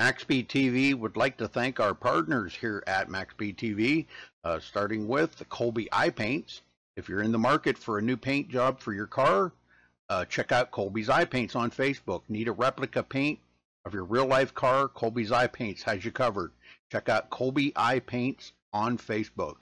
MaxSpeedTV would like to thank our partners here at MaxSpeedTV, starting with the Colby Eye Paints. If you're in the market for a new paint job for your car, check out Colby's Eye Paints on Facebook. Need a replica paint of your real-life car? Colby's Eye Paints has you covered. Check out Colby Eye Paints on Facebook.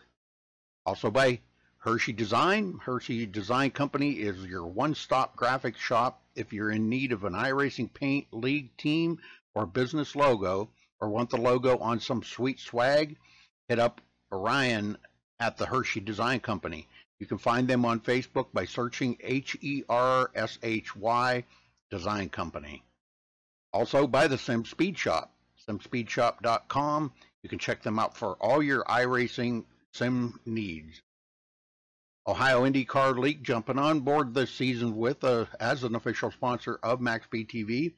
Also by Hershey Design. Hershey Design Company is your one-stop graphics shop. If you're in need of an iRacing paint, league, team, or business logo, or want the logo on some sweet swag, hit up Orion at the Hershey Design Company. You can find them on Facebook by searching HERSHY Design Company. Also by the Sim Speed Shop, simspeedshop.com. You can check them out for all your iRacing sim needs. Ohio IndyCar League jumping on board this season with as an official sponsor of MaxSpeedTV.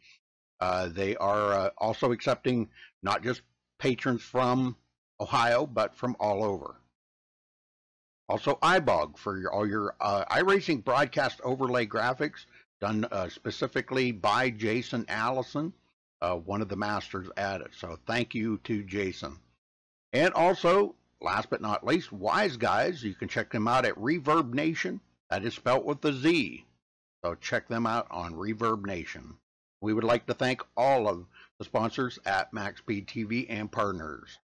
They are also accepting not just patrons from Ohio, but from all over. Also, iBog for all your iRacing broadcast overlay graphics done specifically by Jason Allison, one of the masters at it. So thank you to Jason. And also, last but not least, Wise Guys. You can check them out at Reverb Nation. That is spelt with a Z. So check them out on Reverb Nation. We would like to thank all of the sponsors at MaxSpeedTV and partners.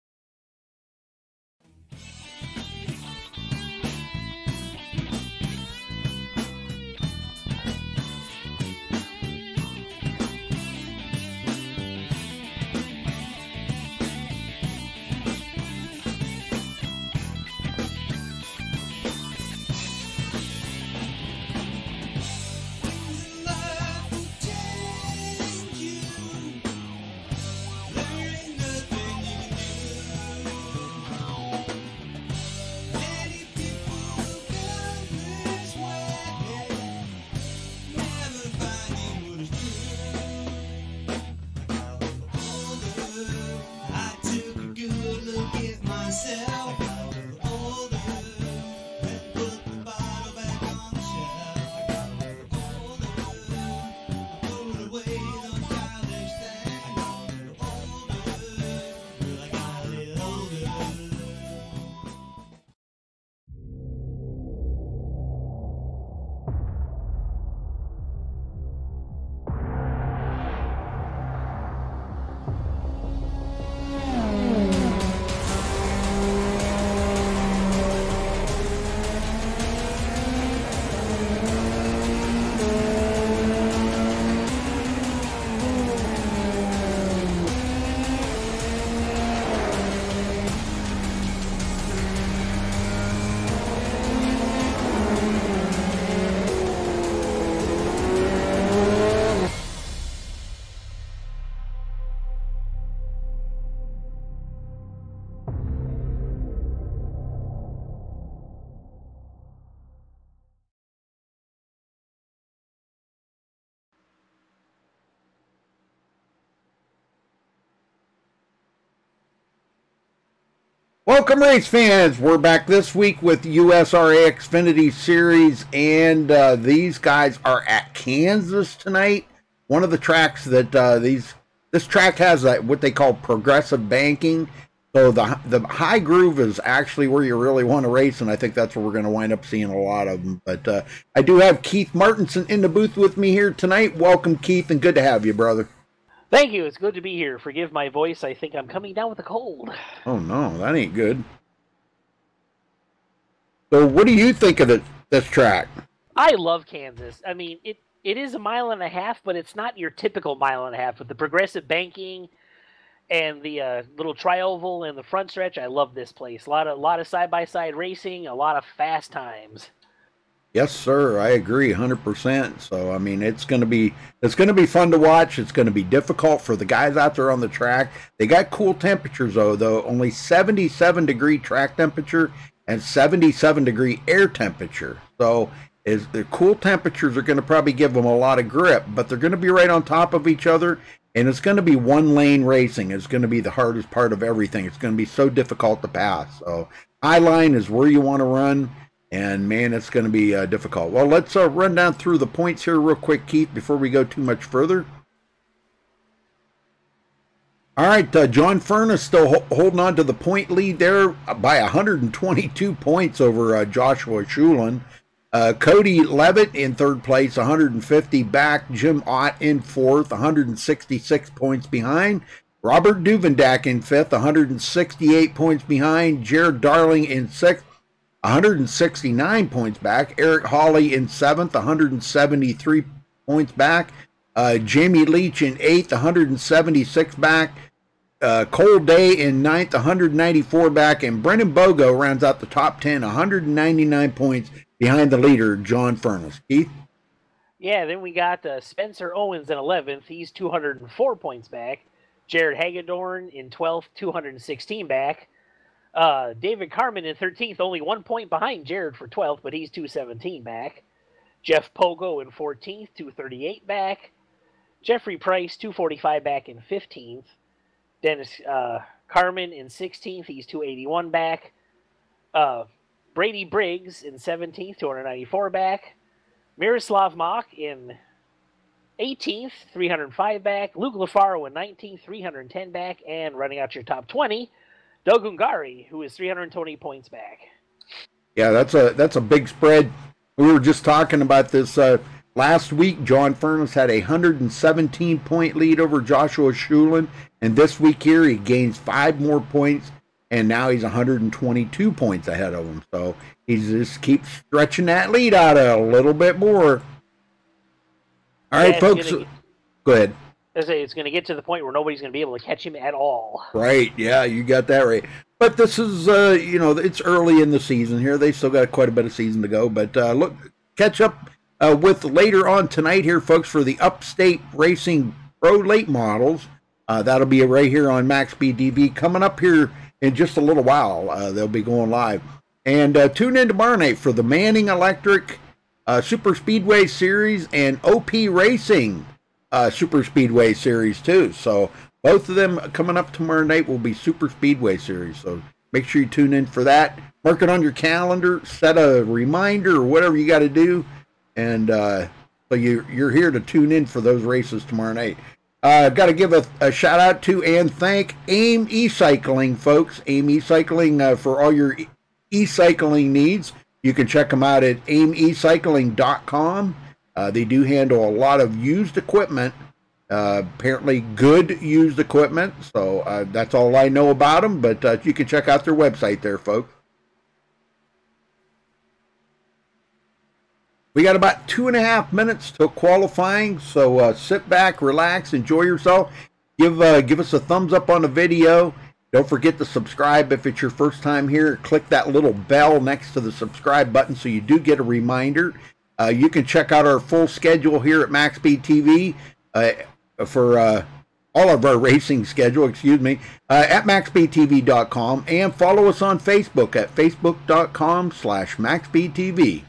Welcome, race fans. We're back this week with USRA Xfinity Series, and these guys are at Kansas tonight. One of the tracks that this track has what they call progressive banking. So the high groove is actually where you really want to race, and I think that's where we're going to wind up seeing a lot of them. But I do have Keith Martinson in the booth with me here tonight. Welcome, Keith, and good to have you, brother. Thank you. It's good to be here. Forgive my voice. I think I'm coming down with a cold. Oh, no. That ain't good. So what do you think of this track? I love Kansas. I mean, it is a mile and a half, but it's not your typical mile and a half. With the progressive banking and the little tri-oval and the front stretch, I love this place. A lot of side-by-side racing, a lot of fast times. Yes, sir. I agree 100%. So, I mean, it's going to be fun to watch. It's going to be difficult for the guys out there on the track. They got cool temperatures, though. Only 77-degree track temperature and 77-degree air temperature. So, the cool temperatures are going to probably give them a lot of grip, but they're going to be right on top of each other, and it's going to be one-lane racing. It's going to be the hardest part of everything. It's going to be so difficult to pass. So, high line is where you want to run. And, man, it's going to be difficult. Well, let's run down through the points here real quick, Keith, before we go too much further. All right, John Furnace still holding on to the point lead there by 122 points over Joshua Schulin. Cody Levitt in third place, 150 back. Jim Ott in fourth, 166 points behind. Robert Duvendak in fifth, 168 points behind. Jared Darling in sixth, 169 points back. Eric Hawley in seventh, 173 points back. Jamie Leach in eighth, 176 back. Cole Day in ninth, 194 back. And Brendan Bogo rounds out the top 10, 199 points behind the leader, John Furnace. Keith? Yeah, then we got Spencer Owens in 11th. He's 204 points back. Jared Hagedorn in 12th, 216 back. David Carmen in 13th, only 1 point behind Jared for 12th, but he's 217 back. Jeff Pogo in 14th, 238 back. Jeffrey Price, 245 back in 15th. Dennis Carmen in 16th, he's 281 back. Brady Briggs in 17th, 294 back. Miroslav Mach in 18th, 305 back. Luke Lafaro in 19th, 310 back. And running out your top 20, Doug Ungari, who is 320 points back. Yeah, that's a big spread. We were just talking about this last week. John Furnace had a 117-point lead over Joshua Schulin. And this week here, he gains 5 more points. And now he's 122 points ahead of him. So he just keeps stretching that lead out a little bit more. All right, folks. Go ahead. I say it's going to get to the point where nobody's going to be able to catch him at all. Right. Yeah, you got that right. But this is, it's early in the season here. They still got quite a bit of season to go. But look, catch up with later on tonight here, folks, for the Upstate Racing Pro Late Models. That'll be right here on MaxSpeedTV coming up here in just a little while. They'll be going live. And tune in tomorrow night for the Manning Electric Super Speedway Series and OP Racing Super Speedway Series too. So both of them coming up tomorrow night will be Super Speedway Series. So make sure you tune in for that. Mark it on your calendar. Set a reminder or whatever you got to do. And so you're here to tune in for those races tomorrow night. Got to give a shout out to and thank AIM E-Cycling, folks. AIM E-Cycling for all your e-cycling needs. You can check them out at aimecycling.com. They do handle a lot of used equipment, apparently good used equipment. So that's all I know about them, but you can check out their website there, folks. We got about 2.5 minutes till qualifying, so sit back, relax, enjoy yourself. Give us a thumbs up on the video. Don't forget to subscribe if it's your first time here. Click that little bell next to the subscribe button so you do get a reminder. You can check out our full schedule here at MaxSpeedTV for all of our racing schedule, at MaxSpeedTV.com, and follow us on Facebook at Facebook.com/MaxSpeedTV.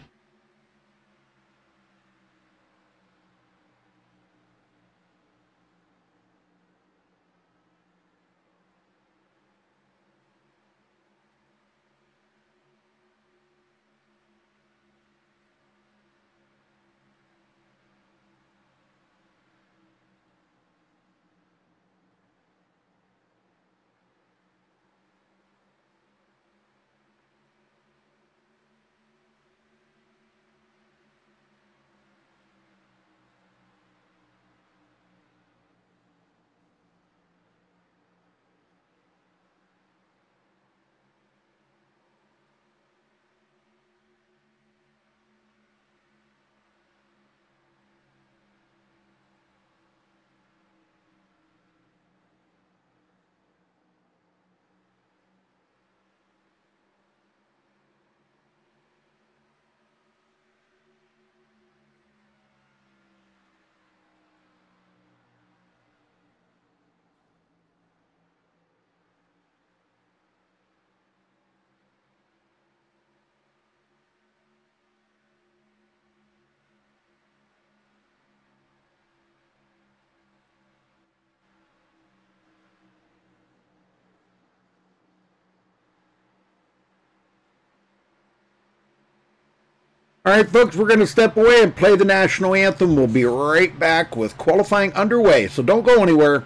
All right, folks, we're going to step away and play the national anthem. We'll be right back with qualifying underway, so don't go anywhere.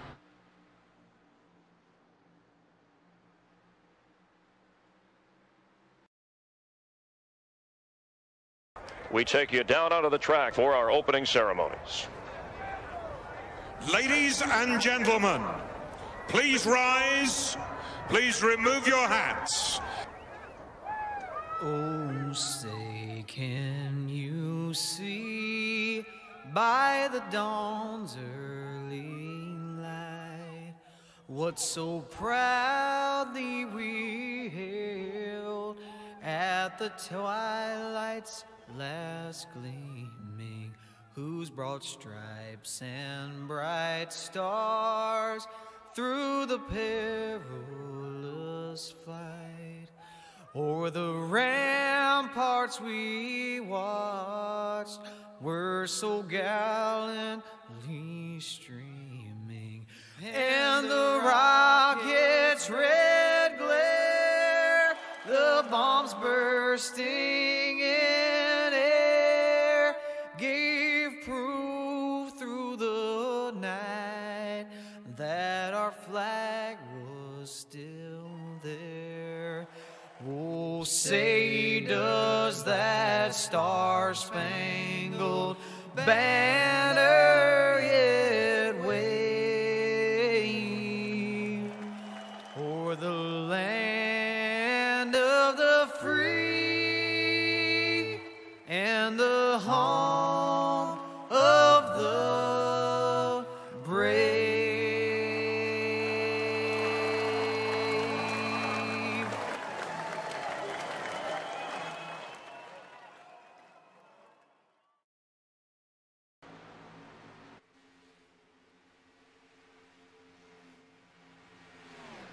we take you down onto the track for our opening ceremonies. Ladies and gentlemen, please rise. Please remove your hats. Oh, say, can you see by the dawn's early light what so proudly we hailed at the twilight's last gleaming, whose broad stripes and bright stars through the perilous flight o'er the ramparts we watched were so gallantly streaming, and the rocket's red glare, the bombs bursting in air, gave proof through the night that our flag was still there. Oh, say, does that star-spangled banner yet wave o'er the land of the free and the home of the brave?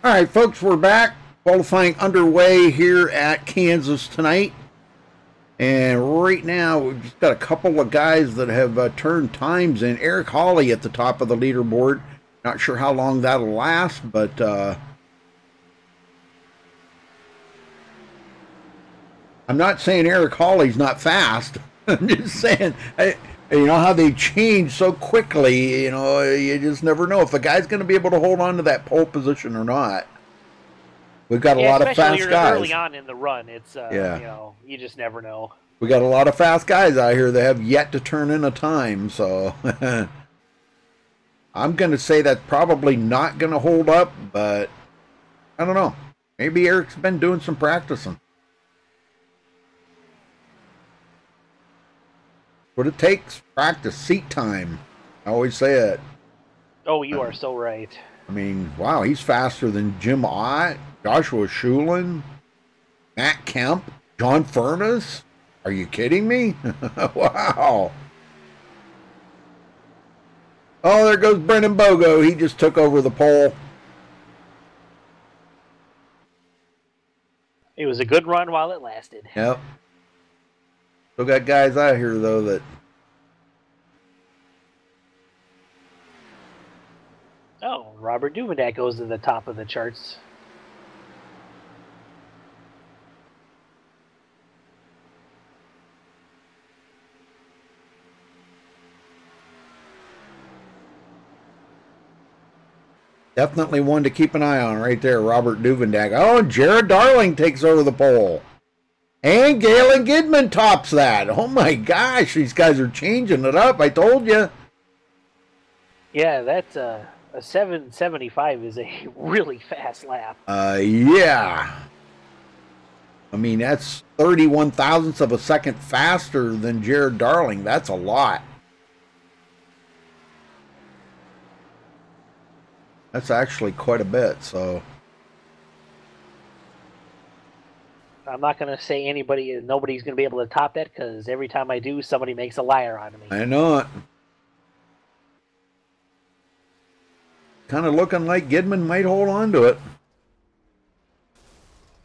All right, folks, we're back. Qualifying underway here at Kansas tonight. And right now, we've just got a couple of guys that have turned times in. Eric Hawley at the top of the leaderboard. Not sure how long that'll last, but I'm not saying Eric Hawley's not fast. I'm just saying, you know how they change so quickly. You know, you just never know if a guy's going to be able to hold on to that pole position or not. We've got a lot of fast guys. Early on in the run, it's you know, you just never know. We got a lot of fast guys out here that have yet to turn in a time, so I'm going to say that's probably not going to hold up, but I don't know. Maybe Eric's been doing some practicing. What it takes, practice, seat time. I always say it. Oh, you are so right. I mean, wow, he's faster than Jim Ott, Joshua Schulin, Matt Kemp, John Furness. Are you kidding me? Wow. Oh, there goes Brendan Bogo. He just took over the pole. It was a good run while it lasted. Yep. Still got guys out here, though, that... Oh, Robert Duvendak goes to the top of the charts. Definitely one to keep an eye on right there, Robert Duvendak. Oh, and Jared Darling takes over the pole. And Galen Gidman tops that. Oh my gosh, these guys are changing it up. I told you. Yeah, that's a 7:75 is a really fast lap. Yeah. I mean, that's 31 thousandths of a second faster than Jared Darling. That's a lot. That's actually quite a bit, so. I'm not going to say nobody's going to be able to top that, because every time I do, somebody makes a liar out of me. I know it. Kind of looking like Gidman might hold on to it.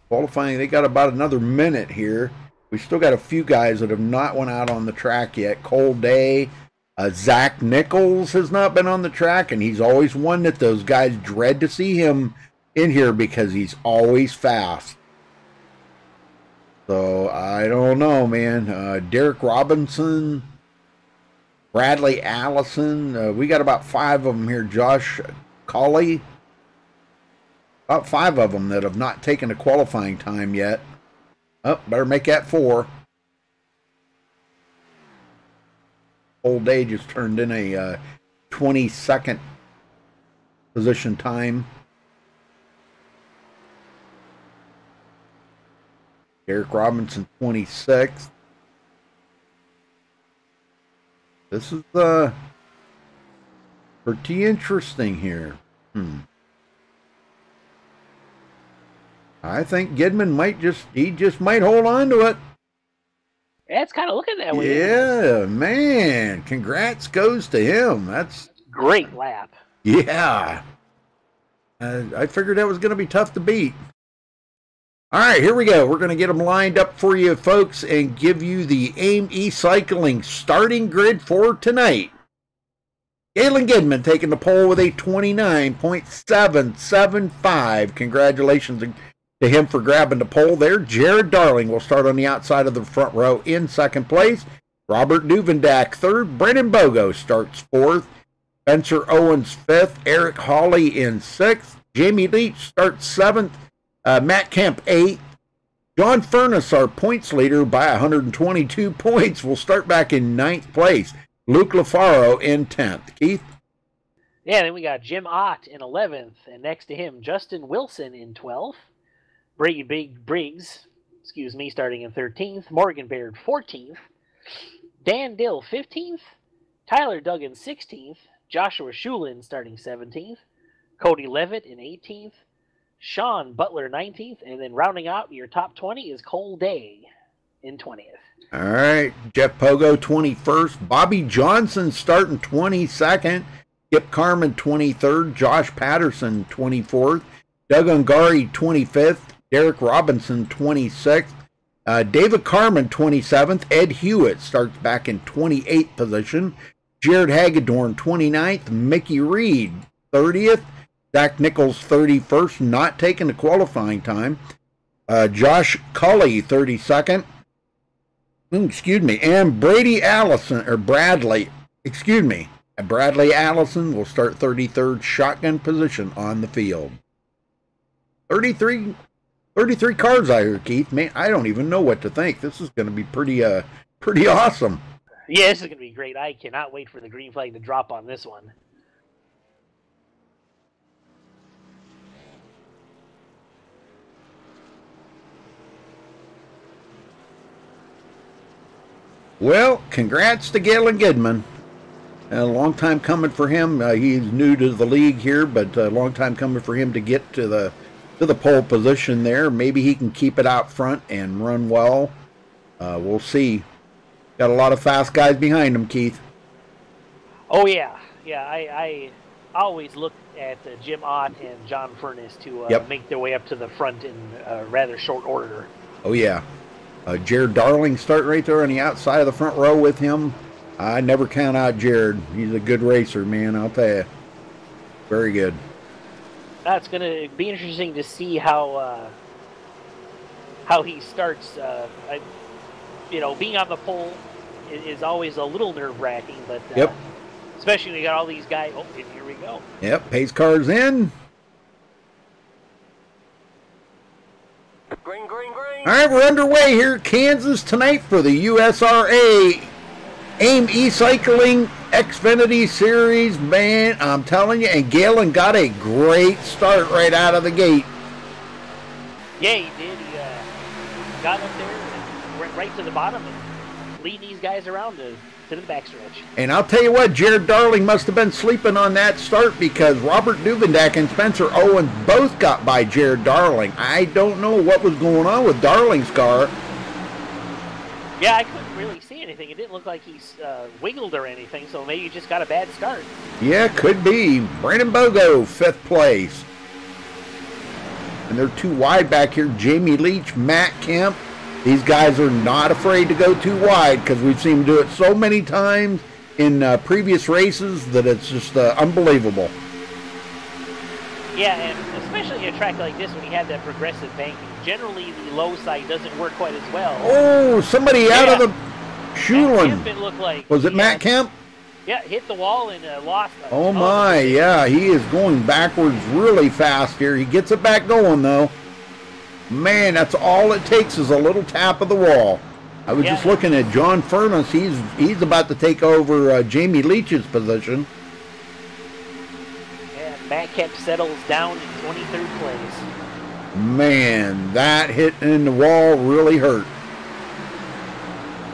Qualifying, they got about another minute here. We still got a few guys that have not went out on the track yet. Cole Day, Zach Nichols has not been on the track, and he's always one that those guys dread to see him in here because he's always fast. So, I don't know, man. Derek Robinson, Bradley Allison. We got about 5 of them here. Josh Colley. About 5 of them that have not taken a qualifying time yet. Oh, better make that 4. whole day just turned in a 22nd position time. Derek Robinson 26th. This is pretty interesting here. I think Gidman might just might hold on to it. Yeah, it's kind of looking that way. Yeah, man. Congrats goes to him. That's great lap. Yeah. I figured that was going to be tough to beat. All right, here we go. We're going to get them lined up for you, folks, and give you the AIM E-Cycling starting grid for tonight. Galen Gidman taking the pole with a 29.775. Congratulations to him for grabbing the pole there. Jared Darling will start on the outside of the front row in second place. Robert Duvendak third. Brennan Bogo starts fourth. Spencer Owens fifth. Eric Hawley in sixth. Jamie Leach starts seventh. Matt Kemp eighth. John Furness, our points leader by 122 points, will start back in ninth place. Luke Lafaro in 10th. Keith? Yeah, then we got Jim Ott in 11th, and next to him, Justin Wilson in 12th. Brady Briggs, starting in 13th. Morgan Baird, 14th. Dan Dill, 15th. Tyler Duggan, 16th. Joshua Shulin starting 17th. Cody Levitt in 18th. Sean Butler, 19th. And then rounding out your top 20 is Cole Day in 20th. All right, Jeff Pogo, 21st. Bobby Johnson starting 22nd. Kip Carmen, 23rd. Josh Patterson, 24th. Doug Ungari, 25th. Derek Robinson, 26th. David Carmen, 27th. Ed Hewitt starts back in 28th position. Jared Hagedorn, 29th. Mickey Reed, 30th. Zach Nichols, 31st, not taking the qualifying time. Josh Cully, 32nd. And Bradley Allison will start 33rd shotgun position on the field. 33 cars out here, Keith. Man, I don't even know what to think. This is going to be pretty awesome. Yeah, this is going to be great. I cannot wait for the green flag to drop on this one. Well, congrats to Galen Gidman. A long time coming for him. He's new to the league here, but a long time coming for him to get to the pole position there. Maybe he can keep it out front and run well. We'll see. Got a lot of fast guys behind him, Keith. Oh, yeah. Yeah, I always look at Jim Ott and John Furness to make their way up to the front in rather short order. Oh, yeah. Jared Darling starting right there on the outside of the front row with him. I never count out Jared. He's a good racer, man, I'll tell you. Very good. It's going to be interesting to see how he starts. Being on the pole is always a little nerve-wracking, but especially when you got all these guys. Oh, here we go. Yep, pace car's in. Green, green, green. All right, we're underway here at Kansas tonight for the USRA AIM E-Cycling Xfinity Series. Man, I'm telling you, and Galen got a great start right out of the gate. Yeah, he did. He got up there and went right to the bottom and lead these guys around to the backstretch. And I'll tell you what, Jared Darling must have been sleeping on that start because Robert Duvendak and Spencer Owens both got by Jared Darling. I don't know what was going on with Darling's car. Yeah, I couldn't really see anything. It didn't look like he's wiggled or anything, so maybe he just got a bad start. Yeah, could be. Brandon Bogo, 5th place. And they're too wide back here. Jamie Leach, Matt Kemp. These guys are not afraid to go too wide because we've seen them do it so many times in previous races that it's just unbelievable. Yeah, and especially in a track like this when you have that progressive banking, generally the low side doesn't work quite as well. Oh, somebody out of the Shulin. It looked like. Was it Matt Kemp? Yeah, hit the wall and lost. Oh my, yeah, he is going backwards really fast here. He gets it back going though. Man, that's all it takes is a little tap of the wall. I was just looking at John Furness. He's about to take over Jamie Leach's position. And Matt Kemp settles down in 23rd place. Man, that hit in the wall really hurt.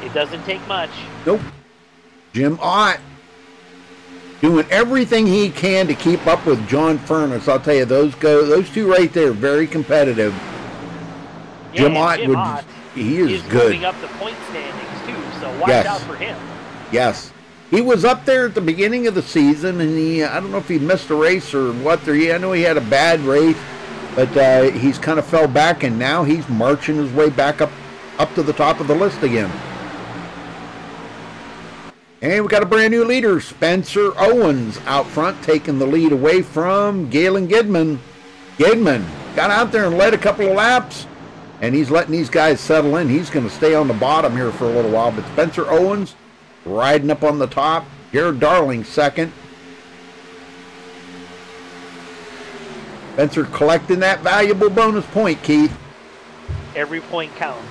It doesn't take much. Nope. Jim Ott doing everything he can to keep up with John Furness. I'll tell you, those two right there, very competitive. Yeah, Jim Ott he is good. Moving up the point standings too, so watch out for him. Yes. He was up there at the beginning of the season, and I don't know if he missed a race or what. I know he had a bad race, but he's kind of fell back, and now he's marching his way back up to the top of the list again. And we got a brand new leader, Spencer Owens, out front, taking the lead away from Galen Gidman. Gidman got out there and led a couple of laps, and he's letting these guys settle in. He's going to stay on the bottom here for a little while, but Spencer Owens riding up on the top. Jared Darling second. Spencer collecting that valuable bonus point, Keith. Every point counts,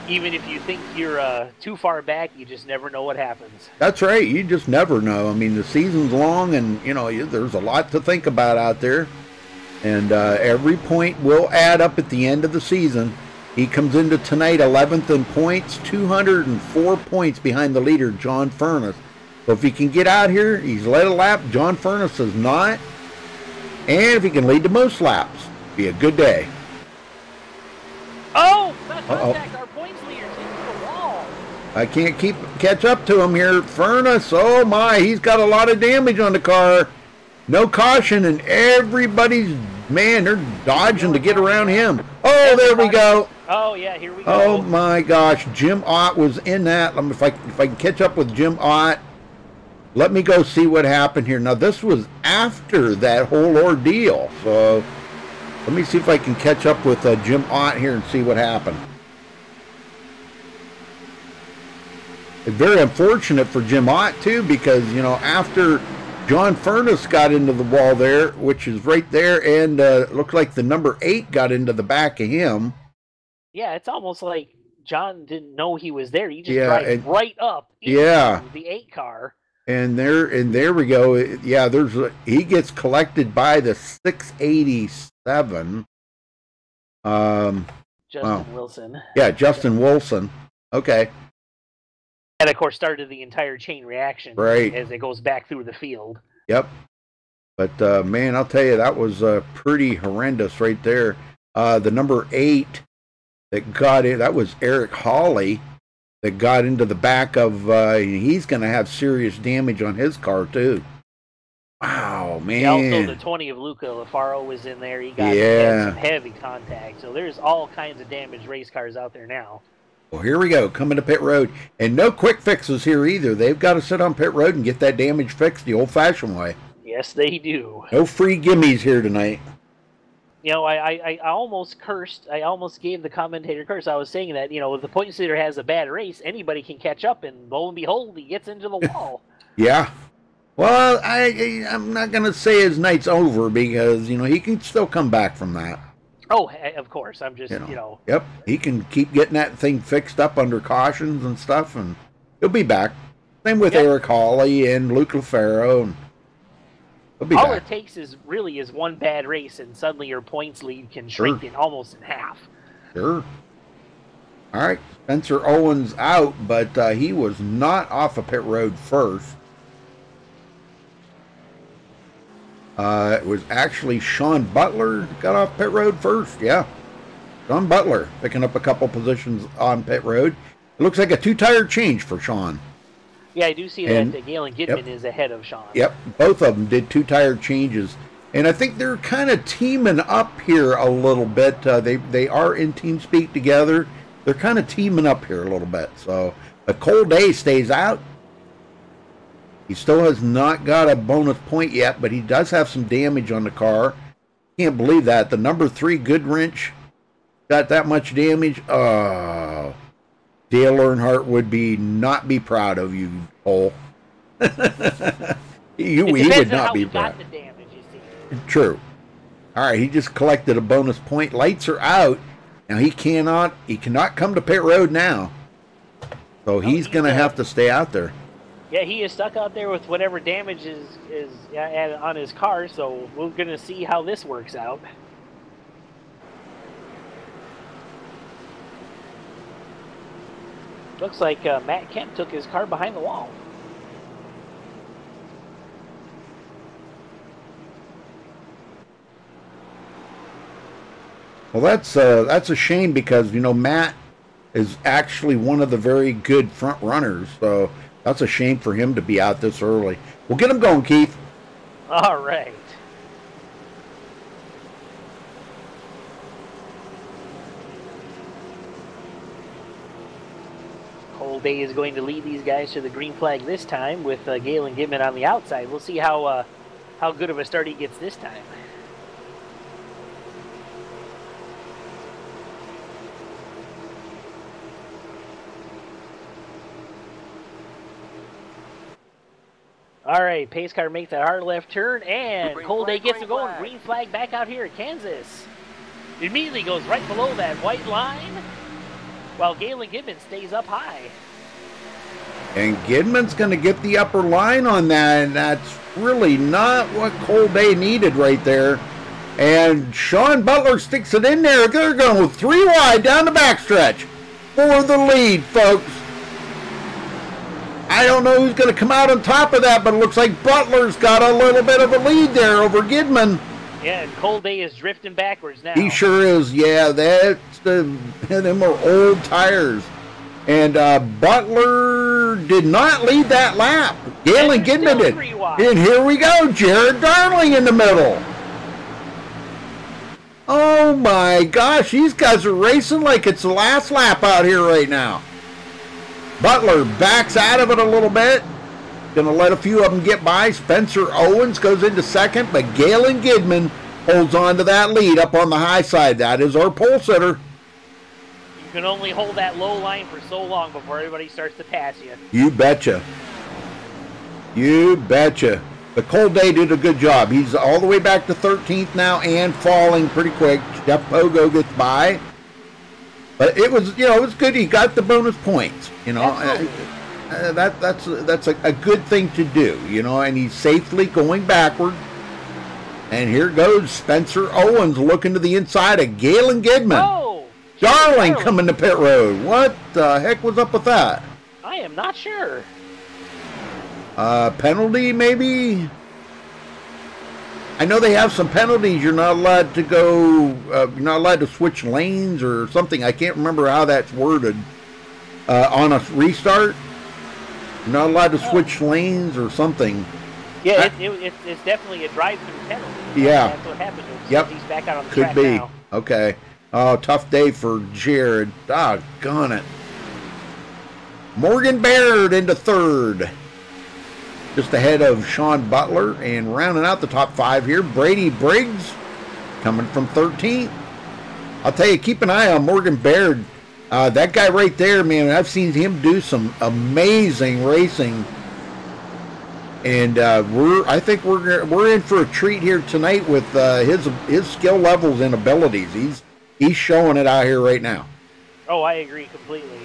even if you think you're too far back, you just never know what happens. That's right. You just never know. I mean, the season's long, and there's a lot to think about out there. And every point will add up at the end of the season. He comes into tonight 11th in points, 204 points behind the leader, John Furness. So if he can get out here, he's led a lap. John Furness is not. And if he can lead the most laps, be a good day. Oh, that contact, our points leader's into the wall. I can't catch up to him here. Furness, oh my, he's got a lot of damage on the car. No caution, and everybody's, man, they're dodging to get around him. Oh, there we go. Oh, yeah, here we go. Oh, my gosh. Jim Ott was in that. If I can catch up with Jim Ott, let me go see what happened here. Now, this was after that whole ordeal, so let me see if I can catch up with Jim Ott here and see what happened. It's very unfortunate for Jim Ott, too, because, after John Furness got into the wall there, which is right there, and looked like the number 8 got into the back of him. Yeah, it's almost like John didn't know he was there. He just drives right up into the 8 car. And there we go. Yeah, he gets collected by the 687. Justin Wilson. Yeah, Justin Wilson. Okay. And of course started the entire chain reaction as it goes back through the field. Yep. But man, I'll tell you, that was pretty horrendous right there. The number 8 that got in, that was Eric Hawley, that got into the back of, he's going to have serious damage on his car too. Wow, man. Yeah, also the 20 of Luca Lafaro was in there. He got had some heavy contact. So there's all kinds of damaged race cars out there now. Well, here we go, coming to pit road. And no quick fixes here either. They've got to sit on pit road and get that damage fixed the old-fashioned way. Yes, they do. No free gimmies here tonight. I almost cursed. I almost gave the commentator a curse. I was saying that, if the point leader has a bad race, anybody can catch up, and lo and behold, he gets into the wall. Yeah. Well, I'm not going to say his night's over because, he can still come back from that. Oh, of course. I'm just, Yep. He can keep getting that thing fixed up under cautions and stuff, and he'll be back. Same with Eric Hawley and Luke Lafaro. And he'll be all back. it takes is one bad race, and suddenly your points lead can shrink in almost in half. Sure. All right. Spencer Owens out, but he was not off of pit road first. It was actually Sean Butler got off pit road first. Yeah. Sean Butler picking up a couple positions on pit road. It looks like a 2-tire change for Sean. Yeah, I do see that Galen Gidman is ahead of Sean. Yep. Both of them did 2-tire changes. And I think they're kind of teaming up here a little bit. They are in team speak together. They're kind of teaming up here a little bit. So, but Cole Day stays out. He still has not got a bonus point yet, but he does have some damage on the car. Can't believe that. The number 3 Goodwrench got that much damage. Oh, Dale Earnhardt would not be proud of you, Cole. he would not be proud. The damage, you see. True. All right, he just collected a bonus point. Lights are out. Now he cannot come to pit road now. So he's going to have to stay out there. Yeah, he is stuck out there with whatever damage is on his car, so we're going to see how this works out. Looks like Matt Kemp took his car behind the wall. Well, that's a shame because, you know, Matt is actually one of the very good front runners, so that's a shame for him to be out this early. We'll get him going, Keith. All right. Cole Day is going to lead these guys to the green flag this time with Galen Gidman on the outside. We'll see how good of a start he gets this time. All right, pace car makes that hard left turn, and Cole Day gets it going. Green flag back out here at Kansas. Immediately goes right below that white line, while Galen Gidman stays up high. And Gidman's going to get the upper line on that, and that's really not what Cole Day needed right there. And Sean Butler sticks it in there. They're going 3 wide down the backstretch for the lead, folks. I don't know who's going to come out on top of that, but it looks like Butler's got a little bit of a lead there over Gidman. Yeah, and Cole Day is drifting backwards now. He sure is. Yeah, them are old tires. And Butler did not lead that lap. Galen Gidman did. And here we go, Jared Darling in the middle. Oh my gosh, these guys are racing like it's the last lap out here right now. Butler backs out of it a little bit. Going to let a few of them get by. Spencer Owens goes into second, but Galen Gidman holds on to that lead up on the high side. That is our pole sitter. You can only hold that low line for so long before everybody starts to pass you. You betcha. You betcha. But Cole Day did a good job. He's all the way back to 13th now and falling pretty quick. Jeff Pogo gets by. But it was, you know, it was good. He got the bonus points. You know, that's a good thing to do. You know, and he's safely going backward. And here goes Spencer Owens looking to the inside of Galen Gidman. Oh, Darling coming to pit road. What the heck was up with that? I am not sure. Penalty maybe. I know they have some penalties. You're not allowed to go, you're not allowed to switch lanes or something. I can't remember how that's worded. On a restart, you're not allowed to switch lanes or something. Yeah, it's definitely a drive-through penalty. Yeah. That's what happened to him. Yep. He's back out on the Could track be. now. Okay. Oh, tough day for Jared. Doggone it. Morgan Baird into third. Just ahead of Sean Butler, and rounding out the top 5 here, Brady Briggs coming from 13th. I'll tell you, keep an eye on Morgan Baird. That guy right there, man, I've seen him do some amazing racing, and I think we're in for a treat here tonight with his skill levels and abilities. He's showing it out here right now. Oh, I agree completely.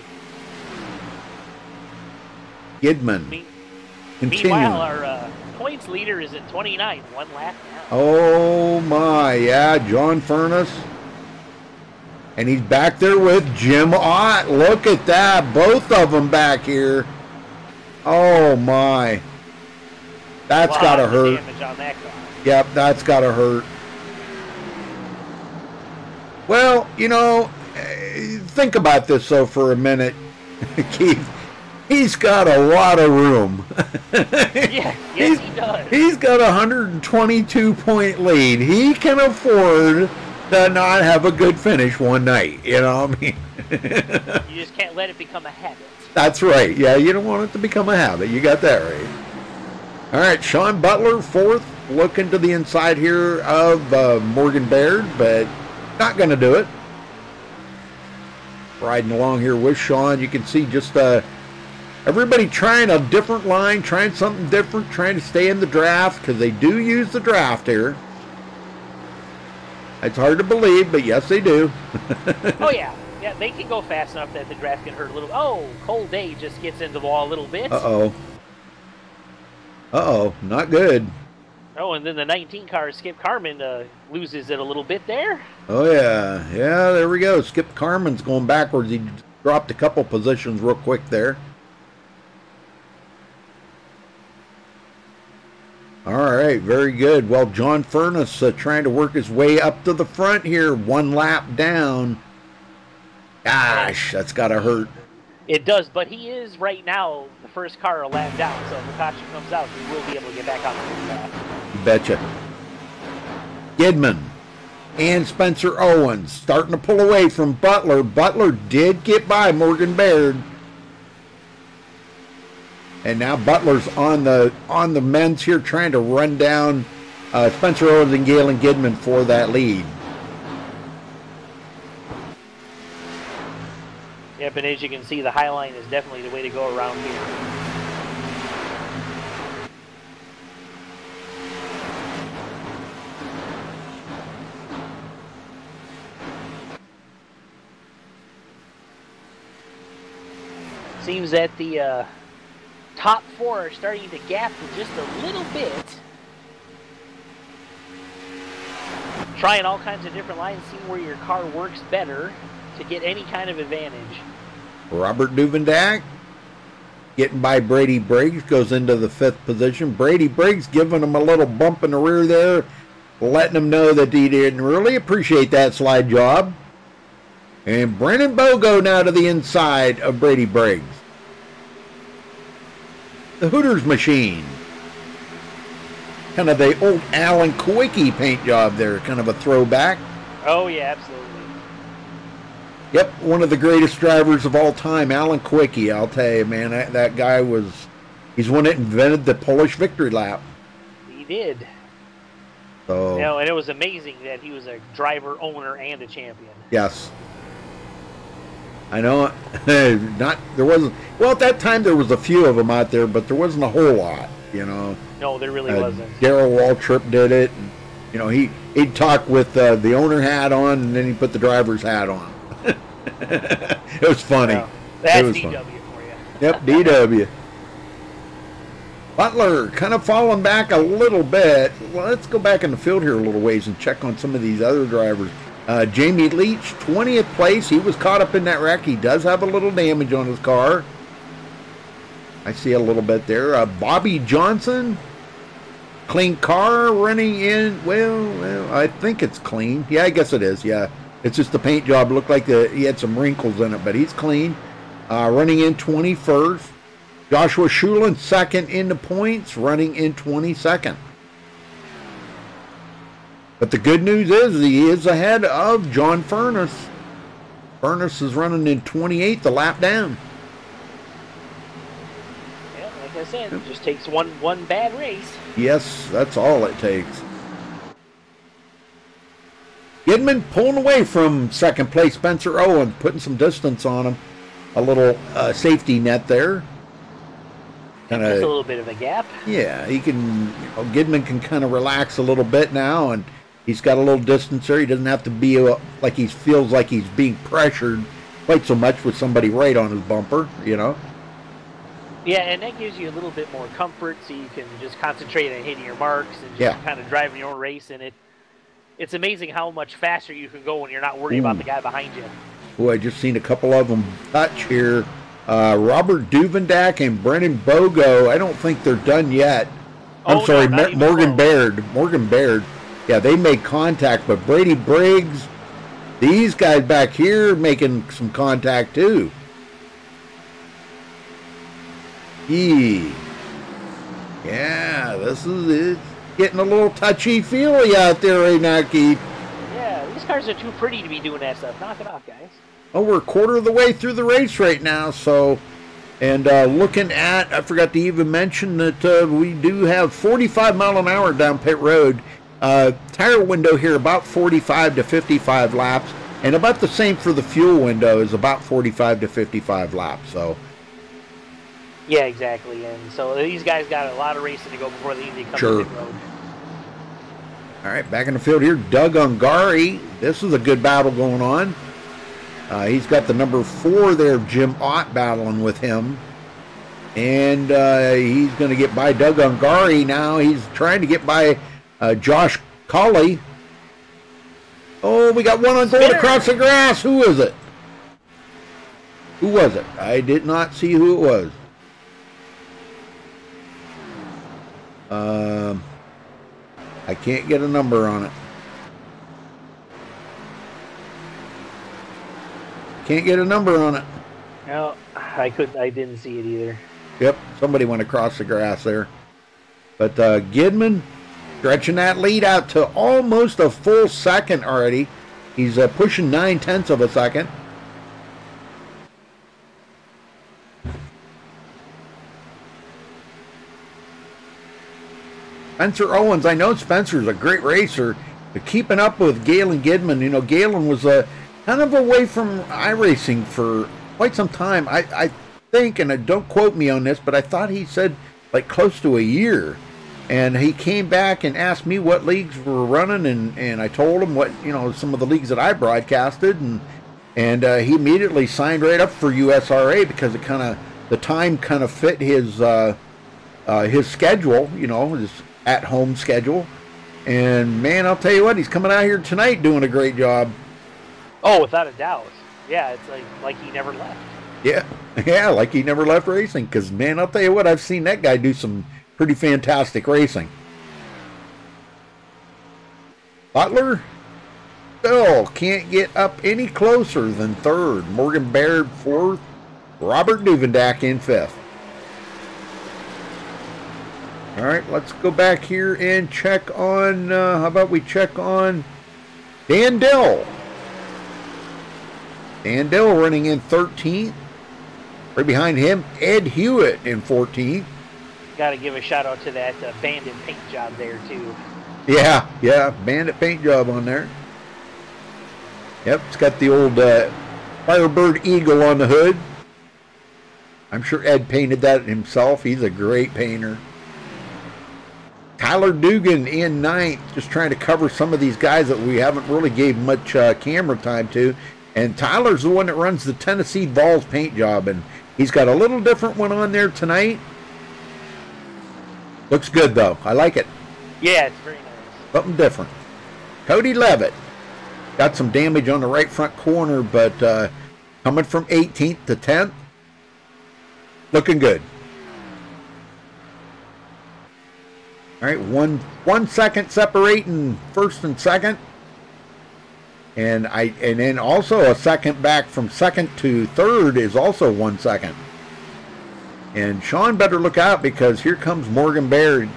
Gidman. Meanwhile, our points leader is at 29, 1 lap now. Oh my, yeah, John Furness. And he's back there with Jim Ott. Look at that, both of them back here. Oh my. That's gotta hurt. Damage on that car. Yep, that's gotta hurt. Well, you know, think about this though for a minute, Keith. He's got a lot of room. Yes, he does. He's got a 122-point lead. He can afford to not have a good finish one night. You know what I mean? You just can't let it become a habit. That's right. Yeah, you don't want it to become a habit. You got that right. All right, Sean Butler, 4th. Looking to the inside here of Morgan Baird, but not going to do it. Riding along here with Sean. You can see just... everybody trying a different line, trying something different, trying to stay in the draft, because they do use the draft here. It's hard to believe, but yes, they do. Oh, yeah. Yeah, they can go fast enough that the draft can hurt a little. Oh, Cold Day just gets into the wall a little bit. Uh-oh. Uh-oh, not good. Oh, and then the 19 car, Skip Carmen, loses it a little bit there. Oh, yeah. Yeah, there we go. Skip Carmen's going backwards. He dropped a couple positions real quick there. All right, very good. Well, John Furness trying to work his way up to the front here. 1 lap down. Gosh, that's got to hurt. It does, but he is right now the first car a lap down, so if the caution comes out, he will be able to get back on the path. You betcha. Gidman and Spencer Owens starting to pull away from Butler. Butler did get by Morgan Baird. And now Butler's on the men's here trying to run down Spencer Owens and Galen Gidman for that lead. Yep, and as you can see, the high line is definitely the way to go around here. Seems that the top 4 are starting to gap just a little bit. Trying all kinds of different lines, seeing where your car works better to get any kind of advantage. Robert Duvendak getting by Brady Briggs, goes into the 5th position. Brady Briggs giving him a little bump in the rear there, letting him know that he didn't really appreciate that slide job. And Brennan Bogo now to the inside of Brady Briggs. The Hooters machine. Kind of the old Alan Kwiecki paint job there, kind of a throwback. Oh, yeah, absolutely. Yep, one of the greatest drivers of all time, Alan Kwiecki. I'll tell you, man, that guy he's one that invented the Polish victory lap. He did. So, you know, and it was amazing that he was a driver, owner, and a champion. Yes. I know, there wasn't, well, at that time there was a few of them out there, but there wasn't a whole lot, you know. No, there really wasn't. Darrell Waltrip did it, and, you know, he'd talk with the owner hat on, and then he'd put the driver's hat on. It was funny. Well, that's was DW funny. for you. Yep, DW. Butler kind of falling back a little bit. Well, let's go back in the field here a little ways and check on some of these other drivers. Jamie Leach, 20th place. He was caught up in that wreck. He does have a little damage on his car. I see a little bit there. Bobby Johnson, clean car running in. Well, I think it's clean. Yeah, I guess it is. Yeah, it's just the paint job. Looked like he had some wrinkles in it, but he's clean. Running in 21st. Joshua Schulin, second in the points, running in 22nd. But the good news is he is ahead of John Furness. Furness is running in 28th, a lap down. Yeah, like I said, it just takes one bad race. Yes, that's all it takes. Gidman pulling away from second place. Spencer Owen putting some distance on him. A little safety net there. Just a little bit of a gap. Yeah, he can. Gidman can kind of relax a little bit now, and he's got a little distance there. He doesn't have to be like he feels like he's being pressured quite so much with somebody right on his bumper, you know. Yeah, and that gives you a little bit more comfort, so you can just concentrate on hitting your marks and just kind of driving your own race. And it's amazing how much faster you can go when you're not worried about the guy behind you. Oh, I just seen a couple of them touch here. Robert Duvendak and Brennan Bogo. I don't think they're done yet. I'm sorry, Morgan Baird. Morgan Baird. Yeah, they made contact, but Brady Briggs, these guys back here making some contact too. Yeah, this is getting a little touchy-feely out there right now, Keith. Yeah, these cars are too pretty to be doing that stuff. Knock it off, guys. Oh, we're a quarter of the way through the race right now, so, and looking at, I forgot to even mention that we do have 45 mile an hour down pit road. Tire window here about 45 to 55 laps, and about the same for the fuel window is about 45 to 55 laps, so. Yeah, exactly, and so these guys got a lot of racing to go before they even come to pit road. All right, back in the field here, Doug Ungari. This is a good battle going on. He's got the number 4 there, Jim Ott, battling with him. And he's going to get by Doug Ungari now. He's trying to get by Josh Colley. Oh, we got one on goal across the grass. Who is it? Who was it? I did not see who it was. I can't get a number on it. Can't get a number on it. No, I didn't see it either. Yep, somebody went across the grass there. But Gidman stretching that lead out to almost a full second already. He's pushing 9/10 of a second. Spencer Owens, I know Spencer's a great racer, but keeping up with Galen Gidman. You know, Galen was kind of away from iRacing for quite some time. I think, and don't quote me on this, but I thought he said like close to a year. And he came back and asked me what leagues were running, and I told him what, you know, some of the leagues that I broadcasted, and he immediately signed right up for USRA because it the time kind of fit his schedule, you know, his at-home schedule. And man, I'll tell you what, he's coming out here tonight doing a great job. Oh, without a doubt. Yeah, it's like he never left. Yeah, like he never left racing. Because man, I'll tell you what, I've seen that guy do some pretty fantastic racing. Butler still can't get up any closer than 3rd. Morgan Baird 4th. Robert Duvendak in 5th. All right, let's go back here and check on, how about we check on Dan Dill. Dan Dill running in 13th. Right behind him, Ed Hewitt in 14th. Got to give a shout out to that Bandit paint job there, too. Yeah, Bandit paint job on there. Yep, it's got the old Firebird Eagle on the hood. I'm sure Ed painted that himself. He's a great painter. Tyler Dugan in 9th, just trying to cover some of these guys that we haven't really gave much camera time to. And Tyler's the one that runs the Tennessee Vols paint job, and he's got a little different one on there tonight. Looks good, though. I like it. Yeah, it's very nice. Something different. Cody Levitt got some damage on the right front corner, but coming from 18th to 10th, looking good. All right, one second separating 1st and 2nd, and then also a second back from 2nd to 3rd is also 1 second. And Sean better look out because here comes Morgan Baird.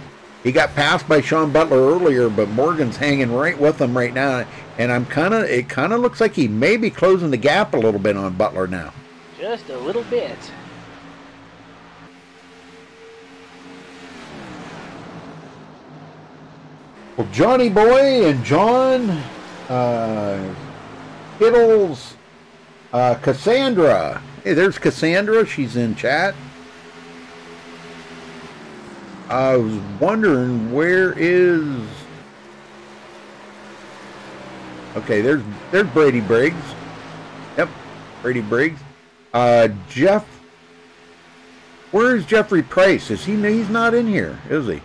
He got passed by Sean Butler earlier, but Morgan's hanging right with him right now, and it kind of looks like he may be closing the gap a little bit on Butler now. Just a little bit. Well, Johnny Boy and John Kittles, Cassandra. Hey, there's Cassandra. She's in chat. I was wondering where is... Okay, there's Brady Briggs. Yep, Brady Briggs. Jeff. Where is Jeffrey Price? He's not in here, is he?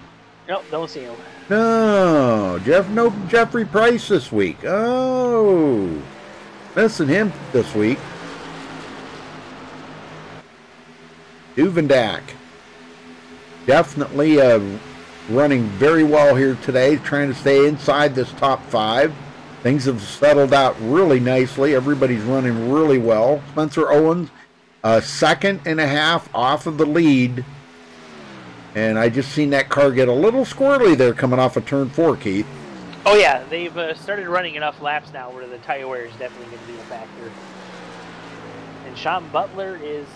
Nope, don't see him. No, no Jeffrey Price this week. Oh, missing him this week. Duvendak. Definitely running very well here today, trying to stay inside this top 5. Things have settled out really nicely. Everybody's running really well. Spencer Owens, 2.5 seconds off of the lead. And I just seen that car get a little squirrely there coming off of turn 4, Keith. Oh, yeah. They've started running enough laps now where the tire wear is definitely going to be a factor. And Sean Butler is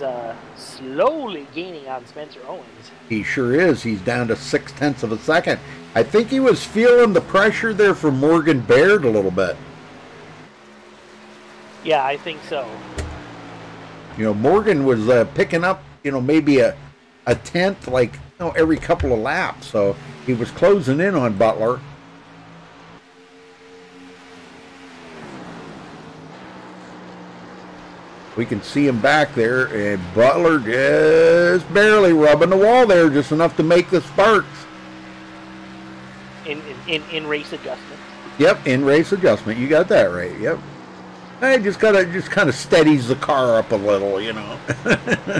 slowly gaining on Spencer Owens. He sure is. He's down to 0.6 of a second. I think he was feeling the pressure there from Morgan Baird a little bit. Yeah, I think so. You know, Morgan was picking up, maybe a 1/10, like, every couple of laps. So he was closing in on Butler. We can see him back there, and Butler just barely rubbing the wall there, just enough to make the sparks. In race adjustment. Yep, in race adjustment. You got that right. Yep. I just kind of steadies the car up a little, you know.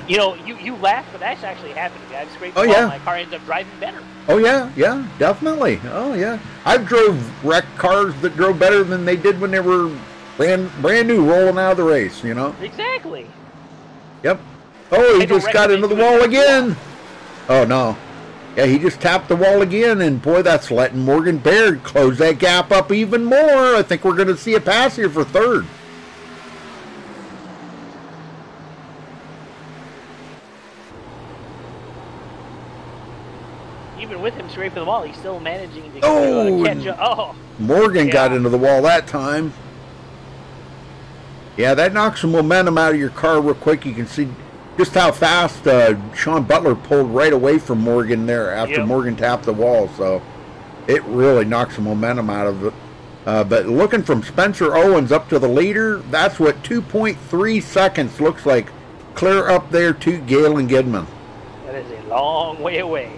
you laugh, but that's actually happened to me. I've scraped the wall, yeah. My car ends up driving better. Oh yeah, definitely. Oh yeah. I've drove wrecked cars that drove better than they did when they were brand new rolling out of the race, you know. Exactly. Yep. Oh, he just got into the wall again. Oh no. Yeah, he just tapped the wall again, and boy, that's letting Morgan Baird close that gap up even more. I think we're going to see a pass here for third. Even with him scraping the wall, he's still managing to catch up. Oh, Morgan got into the wall that time. Yeah, that knocks some momentum out of your car real quick. You can see just how fast Sean Butler pulled right away from Morgan there after Morgan tapped the wall. So it really knocks some momentum out of it. But looking from Spencer Owens up to the leader, that's what 2.3 seconds looks like clear up there to Galen Gidman. That is a long way away.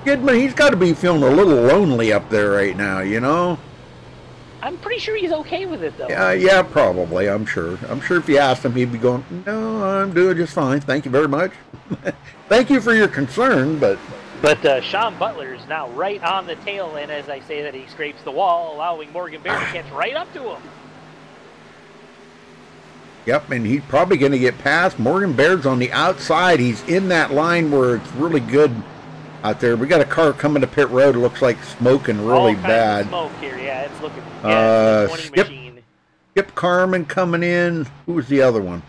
Gidman, he's got to be feeling a little lonely up there right now, you know? I'm pretty sure he's okay with it, though. Yeah, probably, I'm sure. I'm sure if you asked him, he'd be going, no, I'm doing just fine. Thank you very much. Thank you for your concern, but... But Sean Butler is now right on the tail end as I say that he scrapes the wall, allowing Morgan Baird to catch right up to him. Yep, and he's probably going to get past. Morgan Baird's on the outside. He's in that line where it's really good out there. We got a car coming to pit road. It looks like smoking really bad. Smoke here, yeah. It's looking. Yeah, it's a 20 machine. Skip Carmen coming in. Who was the other one?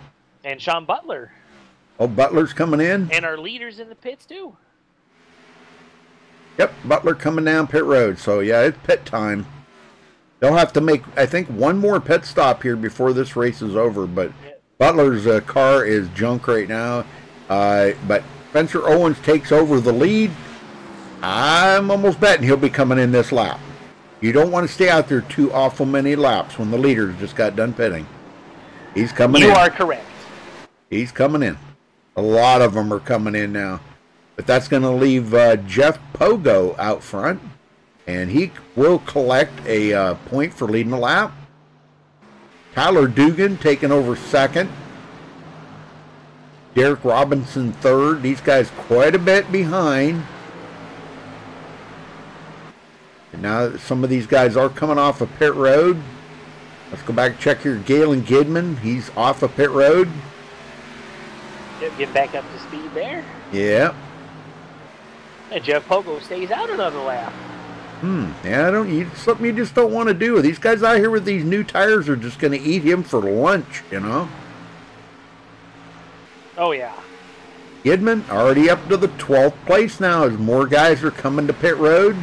And Sean Butler. Oh, Butler's coming in. And our leaders in the pits too. Yep, Butler coming down pit road. So yeah, it's pit time. They'll have to make, I think, one more pit stop here before this race is over. But Butler's car is junk right now. But Spencer Owens takes over the lead. I'm almost betting he'll be coming in this lap. You don't want to stay out there too awful many laps when the leaders just got done pitting. He's coming in. You are correct. He's coming in. A lot of them are coming in now. But that's going to leave Jeff Pogo out front. And he will collect a point for leading the lap. Tyler Dugan taking over second. Derek Robinson third. These guys quite a bit behind. And now some of these guys are coming off of pit road. Let's go back and check here. Galen Gidman. He's off of pit road. Get back up to speed there. Yeah. And Jeff Pogo stays out another lap. Yeah, something you just don't want to do. These guys out here with these new tires are just going to eat him for lunch, you know? Oh, yeah. Gidman already up to the 12th place now as more guys are coming to pit road.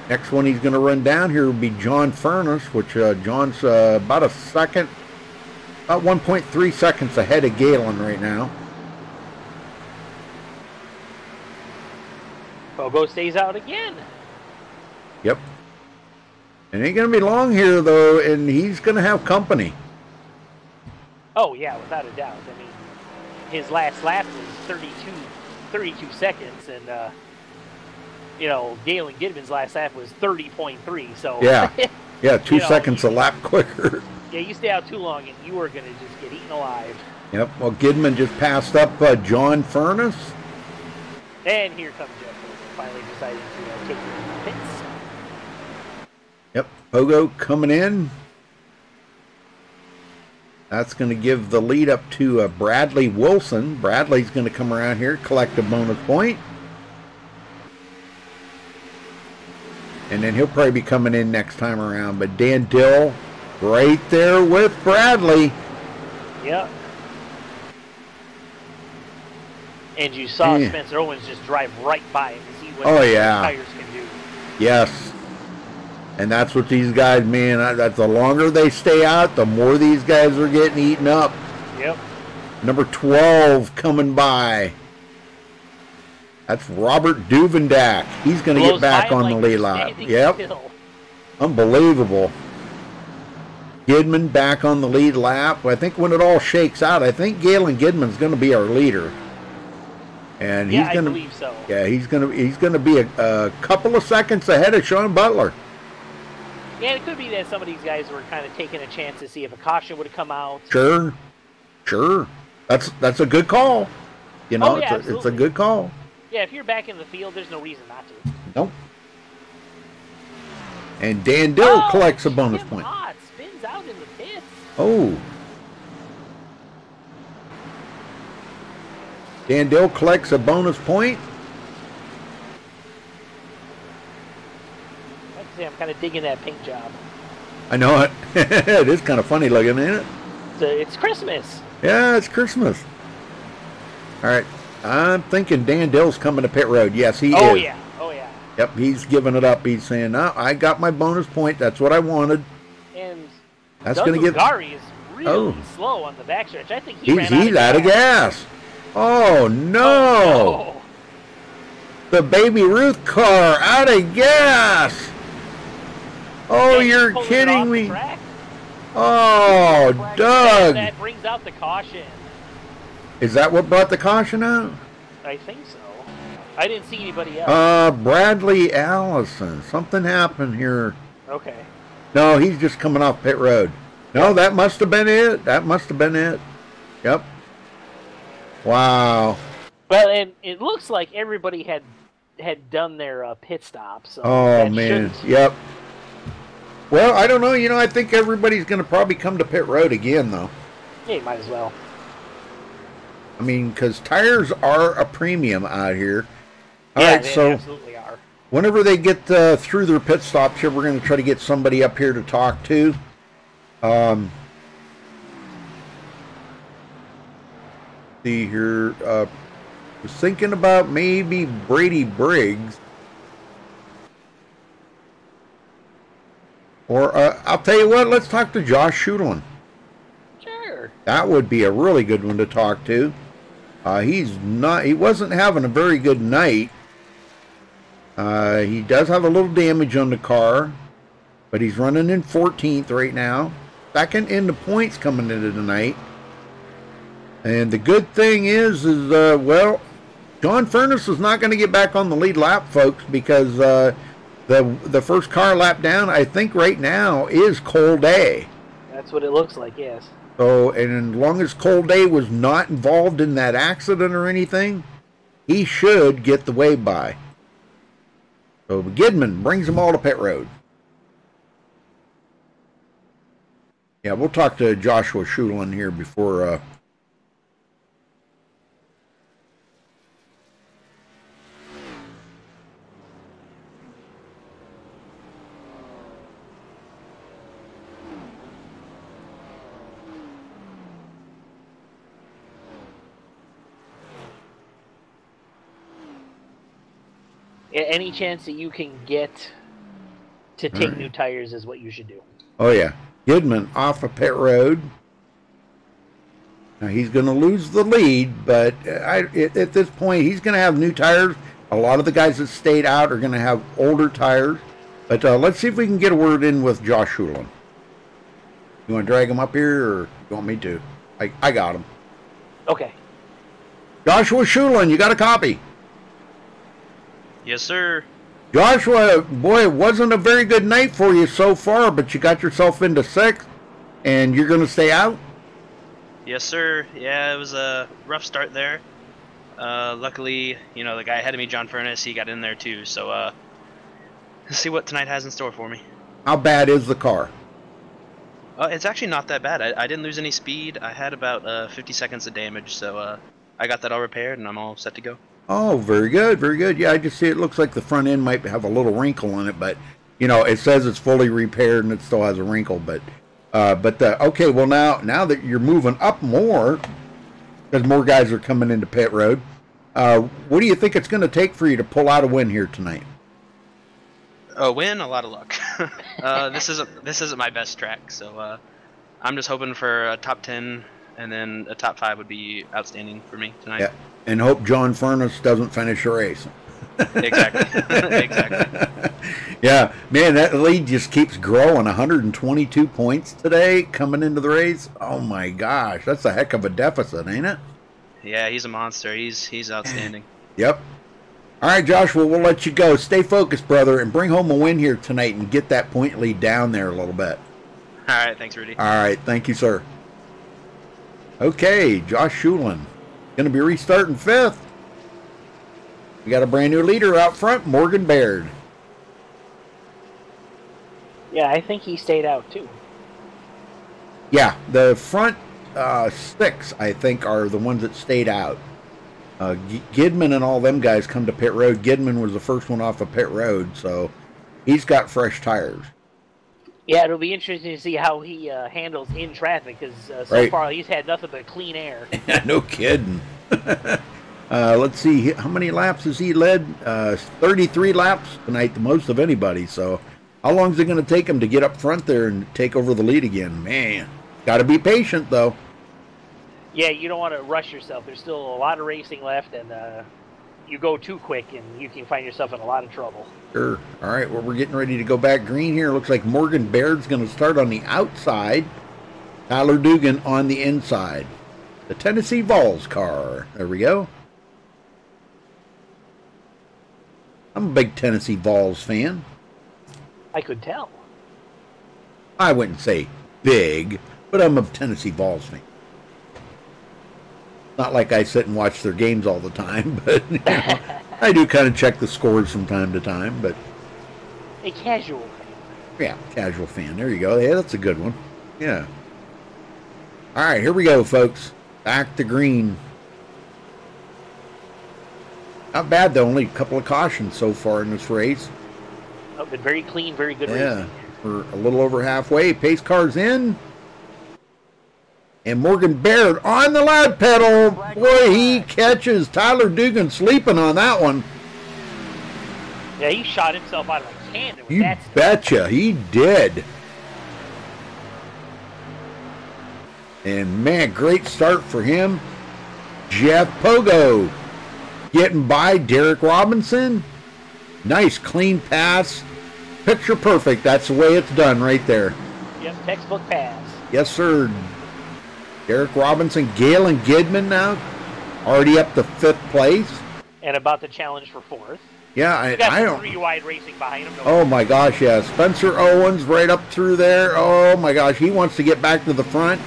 Next one he's going to run down here will be John Furness, which John's about a second, about 1.3 seconds ahead of Galen right now. Pogo stays out again. Yep. It ain't going to be long here, though, and he's going to have company. Oh, yeah, without a doubt. I mean, his last lap was 32 seconds, and, Galen Gidman's last lap was 30.3, so... Yeah, 2 seconds a lap quicker. Yeah, you stay out too long, and you are going to just get eaten alive. Yep, well, Gidman just passed up John Furness. And here comes Jeff Pogo, finally deciding to take the pits. Yep, Pogo coming in. That's going to give the lead up to Bradley Wilson. Bradley's going to come around here, collect a bonus point. And then he'll probably be coming in next time around. But Dan Dill right there with Bradley. Yep. And you saw Spencer Owens just drive right by him to see what tires can do. Yes. And that's what these guys, man, that's the longer they stay out, the more these guys are getting eaten up. Yep. Number 12 coming by. That's Robert Duvendak. He's going to get back on the lead lap. Yep. Unbelievable. Gidman back on the lead lap. I think when it all shakes out, I think Galen Gidman's going to be our leader. And he's I going to, believe so. Yeah, he's going to be a couple of seconds ahead of Sean Butler. Yeah, it could be that some of these guys were kind of taking a chance to see if a caution would have come out. Sure. That's a good call. You know, it's a good call. Yeah, if you're back in the field, there's no reason not to. Nope. And Dan Dill collects a bonus point. Spins out in the pits. Oh. Dan Dill collects a bonus point. Like I say, I'm kind of digging that paint job. I know it. It is kind of funny looking, isn't it? It's Christmas. Yeah, it's Christmas. All right. I'm thinking Dan Dill's coming to pit road. Yes, he is. Oh, yeah. Yep, he's giving it up. He's saying, no, I got my bonus point. That's what I wanted. And that's going to give. Gary is really slow on the backstretch. I think he's out of gas. Oh, no. The Baby Ruth car out of gas. Oh, you're kidding me. Oh, Doug. That brings out the caution. Is that what brought the caution out? I think so. I didn't see anybody else. Bradley Allison. Something happened here. Okay. No, he's just coming off pit road. No, that must have been it. That must have been it. Yep. Wow. Well, and it looks like everybody had done their pit stop. So oh, man. Yep. Well, I don't know. You know, I think everybody's going to probably come to pit road again, though. Yeah, you might as well. I mean, because tires are a premium out here. All yeah, right, so absolutely are. Whenever they get through their pit stops here, we're going to try to get somebody up here to talk to. See here. Was thinking about maybe Brady Briggs. Or I'll tell you what, let's talk to Josh Schutelin. Sure. That would be a really good one to talk to. He wasn't having a very good night. He does have a little damage on the car, but he's running in 14th right now. Second in the points coming into tonight. And the good thing is well, John Furness is not going to get back on the lead lap, folks, because the first car lap down, I think right now, is Cole Day. That's what it looks like, yes. So, and as long as Cole Day was not involved in that accident or anything, he should get the wave by. So Gidman brings them all to pit road. Yeah, we'll talk to Joshua Schutelin here before... Any chance that you can get to take new tires is what you should do. Oh, yeah. Gidman off of pit road. Now, he's going to lose the lead, but at this point, he's going to have new tires. A lot of the guys that stayed out are going to have older tires. But let's see if we can get a word in with Josh Schutelin. You want to drag him up here, or you want me to? I got him. Okay. Joshua Schutelin, you got a copy? Yes, sir. Joshua, boy, it wasn't a very good night for you so far, but you got yourself into 6th, and you're going to stay out? Yes, sir. Yeah, it was a rough start there. Luckily, you know, the guy ahead of me, John Furness, he got in there too, so let's see what tonight has in store for me. How bad is the car? It's actually not that bad. I didn't lose any speed. I had about 50 seconds of damage, so I got that all repaired, and I'm all set to go. Oh, very good, very good. Yeah, I just see it looks like the front end might have a little wrinkle in it, but, you know, it says it's fully repaired and it still has a wrinkle. But okay, well, now that you're moving up more, because more guys are coming into pit road, what do you think it's going to take for you to pull out a win here tonight? A win, a lot of luck. This isn't my best track, so I'm just hoping for a top 10, and then a top 5 would be outstanding for me tonight. Yeah, and hope John Furness doesn't finish the race. Exactly. Exactly. Yeah, man, that lead just keeps growing. 122 points today coming into the race. Oh my gosh, that's a heck of a deficit, ain't it? Yeah, he's a monster. He's outstanding. Yep. All right, Joshua, we'll let you go. Stay focused, brother, and bring home a win here tonight and get that point lead down there a little bit. All right, thanks, Rudy. All right, thank you, sir. Okay, Josh Schulin going to be restarting 5th. We got a brand new leader out front, Morgan Baird. Yeah, I think he stayed out too. Yeah, the front 6, I think, are the ones that stayed out. Gidman and all them guys come to pit road. Gidman was the first one off of pit road, so he's got fresh tires. Yeah, it'll be interesting to see how he handles in traffic, because so far he's had nothing but clean air. No kidding. Let's see, how many laps has he led? 33 laps tonight, the most of anybody. So how long is it going to take him to get up front there and take over the lead again? Man, got to be patient, though. Yeah, you don't want to rush yourself. There's still a lot of racing left, and you go too quick, and you can find yourself in a lot of trouble. Sure. All right, well, we're getting ready to go back green here. Looks like Morgan Baird's going to start on the outside. Tyler Dugan on the inside. The Tennessee Vols car. There we go. I'm a big Tennessee Vols fan. I could tell. I wouldn't say big, but I'm a Tennessee Vols fan. Not like I sit and watch their games all the time, but you know, I do kind of check the scores from time to time. But a casual fan. Yeah, casual fan. There you go. Yeah, that's a good one. Yeah. All right, here we go, folks. Back to green. Not bad, though. Only a couple of cautions so far in this race. Oh, been very clean, very good Yeah, racing. we're a little over halfway. Pace car's in. And Morgan Baird on the loud pedal. Boy, he catches Tyler Dugan sleeping on that one. Yeah, he shot himself out of a cannon with You that stuff. betcha, he did. And man, great start for him. Jeff Pogo getting by Derek Robinson. Nice clean pass. Picture perfect. That's the way it's done right there. Yep, textbook pass. Yes, sir. Derek Robinson, Galen Gidman now, already up to 5th place. And about to challenge for 4th. Yeah, I don't. 3 wide racing behind him. Oh my gosh, yeah. Spencer Owens right up through there. Oh my gosh, he wants to get back to the front.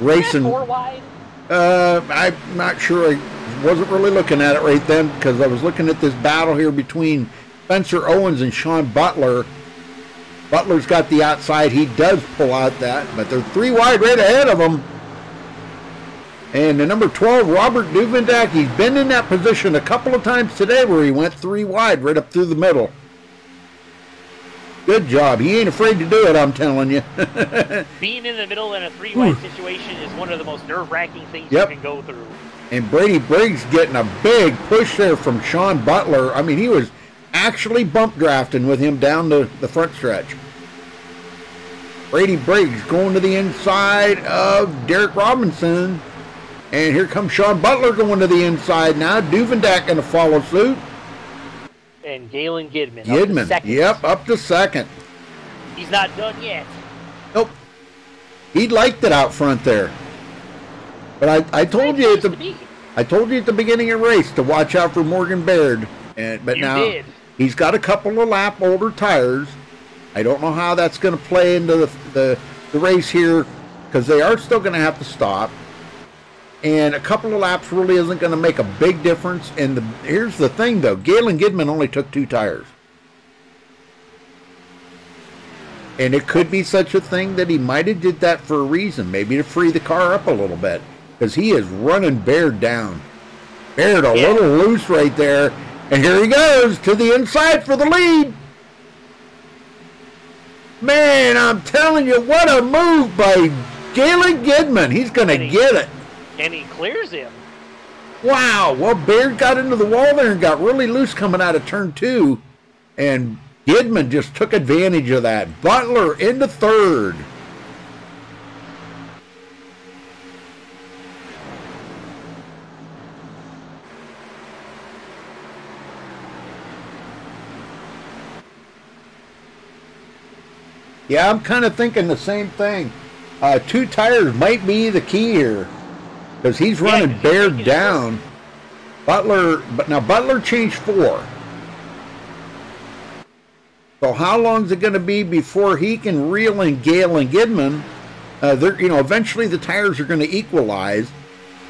Racing. 4 wide? I'm not sure. I wasn't really looking at it right then because I was looking at this battle here between Spencer Owens and Sean Butler. Butler's got the outside. He does pull out that, but they're 3 wide right ahead of him. And the number 12, Robert Duvendak, he's been in that position a couple of times today where he went 3 wide right up through the middle. Good job. He ain't afraid to do it, I'm telling you. Being in the middle in a 3 wide situation is one of the most nerve-wracking things you can go through. And Brady Briggs getting a big push there from Sean Butler. I mean, he was actually bump drafting with him down the front stretch. Brady Briggs going to the inside of Derek Robinson. And here comes Sean Butler going to the inside now. Duvendak going to follow suit. And Galen Gidman. Gidman, Up to 2nd. yep, up to 2nd. He's not done yet. Nope. He liked it out front there. But I told you at the beginning of the race to watch out for Morgan Baird. But you now did. He's got a couple of lap older tires. I don't know how that's going to play into the race here because they are still going to have to stop. And a couple of laps really isn't going to make a big difference. And here's the thing, though. Galen Gidman only took 2 tires. And it could be such a thing that he might have did that for a reason. Maybe to free the car up a little bit. Because he is running Baird down. Baird a little loose right there. And here he goes to the inside for the lead. Man, I'm telling you, what a move by Galen Gidman. He's going to get it. And he clears him. Wow. Well, Baird got into the wall there and got really loose coming out of turn 2. And Gidman just took advantage of that. Butler into 3rd. Yeah, I'm kind of thinking the same thing. 2 tires might be the key here, because he's running Baird down. Butler, but now Butler changed 4. So how long is it going to be before he can reel in Gale and Gidman? Eventually the tires are going to equalize,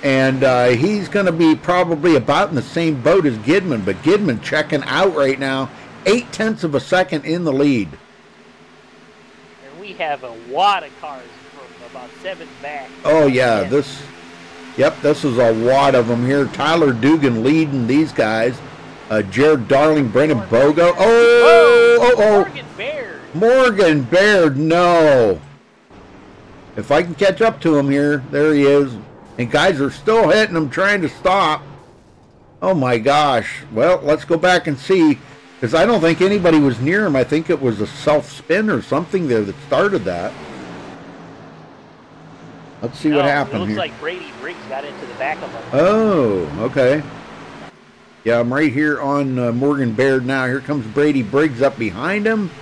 and he's going to be probably about in the same boat as Gidman. But Gidman checking out right now, 0.8 of a second in the lead. And we have a lot of cars from about 7 back. Oh yeah, this is a wad of them here. Tyler Dugan leading these guys. Jared Darling, Brendan Bogo. Oh! Morgan Baird. Morgan Baird, no. If I can catch up to him here, there he is. And guys are still hitting him, trying to stop. Oh my gosh. Well, let's go back and see, because I don't think anybody was near him. I think it was a self-spin or something there that started that. Let's see what happened here. It looks like Brady Briggs got into the back of him. Oh, okay. Yeah, I'm right here on Morgan Baird now. Here comes Brady Briggs up behind him.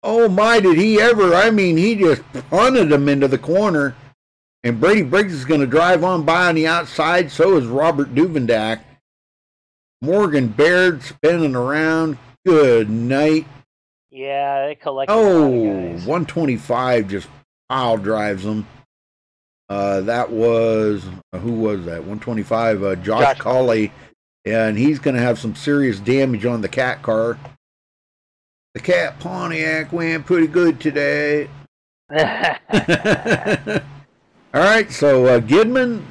Oh my, did he ever. I mean, he just punted him into the corner. And Brady Briggs is going to drive on by on the outside. So is Robert Duvendak. Morgan Baird spinning around. Good night. Yeah, they collected a lot of guys. 125 just pile drives them. That was, who was that? 125, Josh Colley. And he's going to have some serious damage on the Cat car. The Cat Pontiac went pretty good today. All right, so Gidman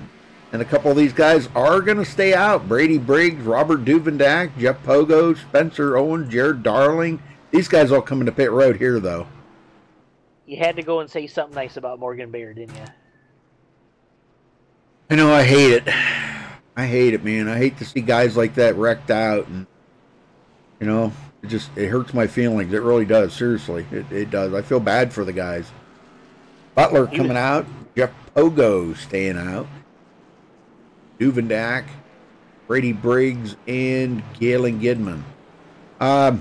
and a couple of these guys are going to stay out. Brady Briggs, Robert Duvendak, Jeff Pogo, Spencer Owen, Jared Darling. These guys all coming to pit road here, though. You had to go and say something nice about Morgan Baird, didn't you? I know, I hate it. I hate it, man. I hate to see guys like that wrecked out. And, it hurts my feelings. It really does. Seriously, it does. I feel bad for the guys. Butler coming out. Jeff Pogo staying out. Duvendak, Brady Briggs, and Galen Gidman. I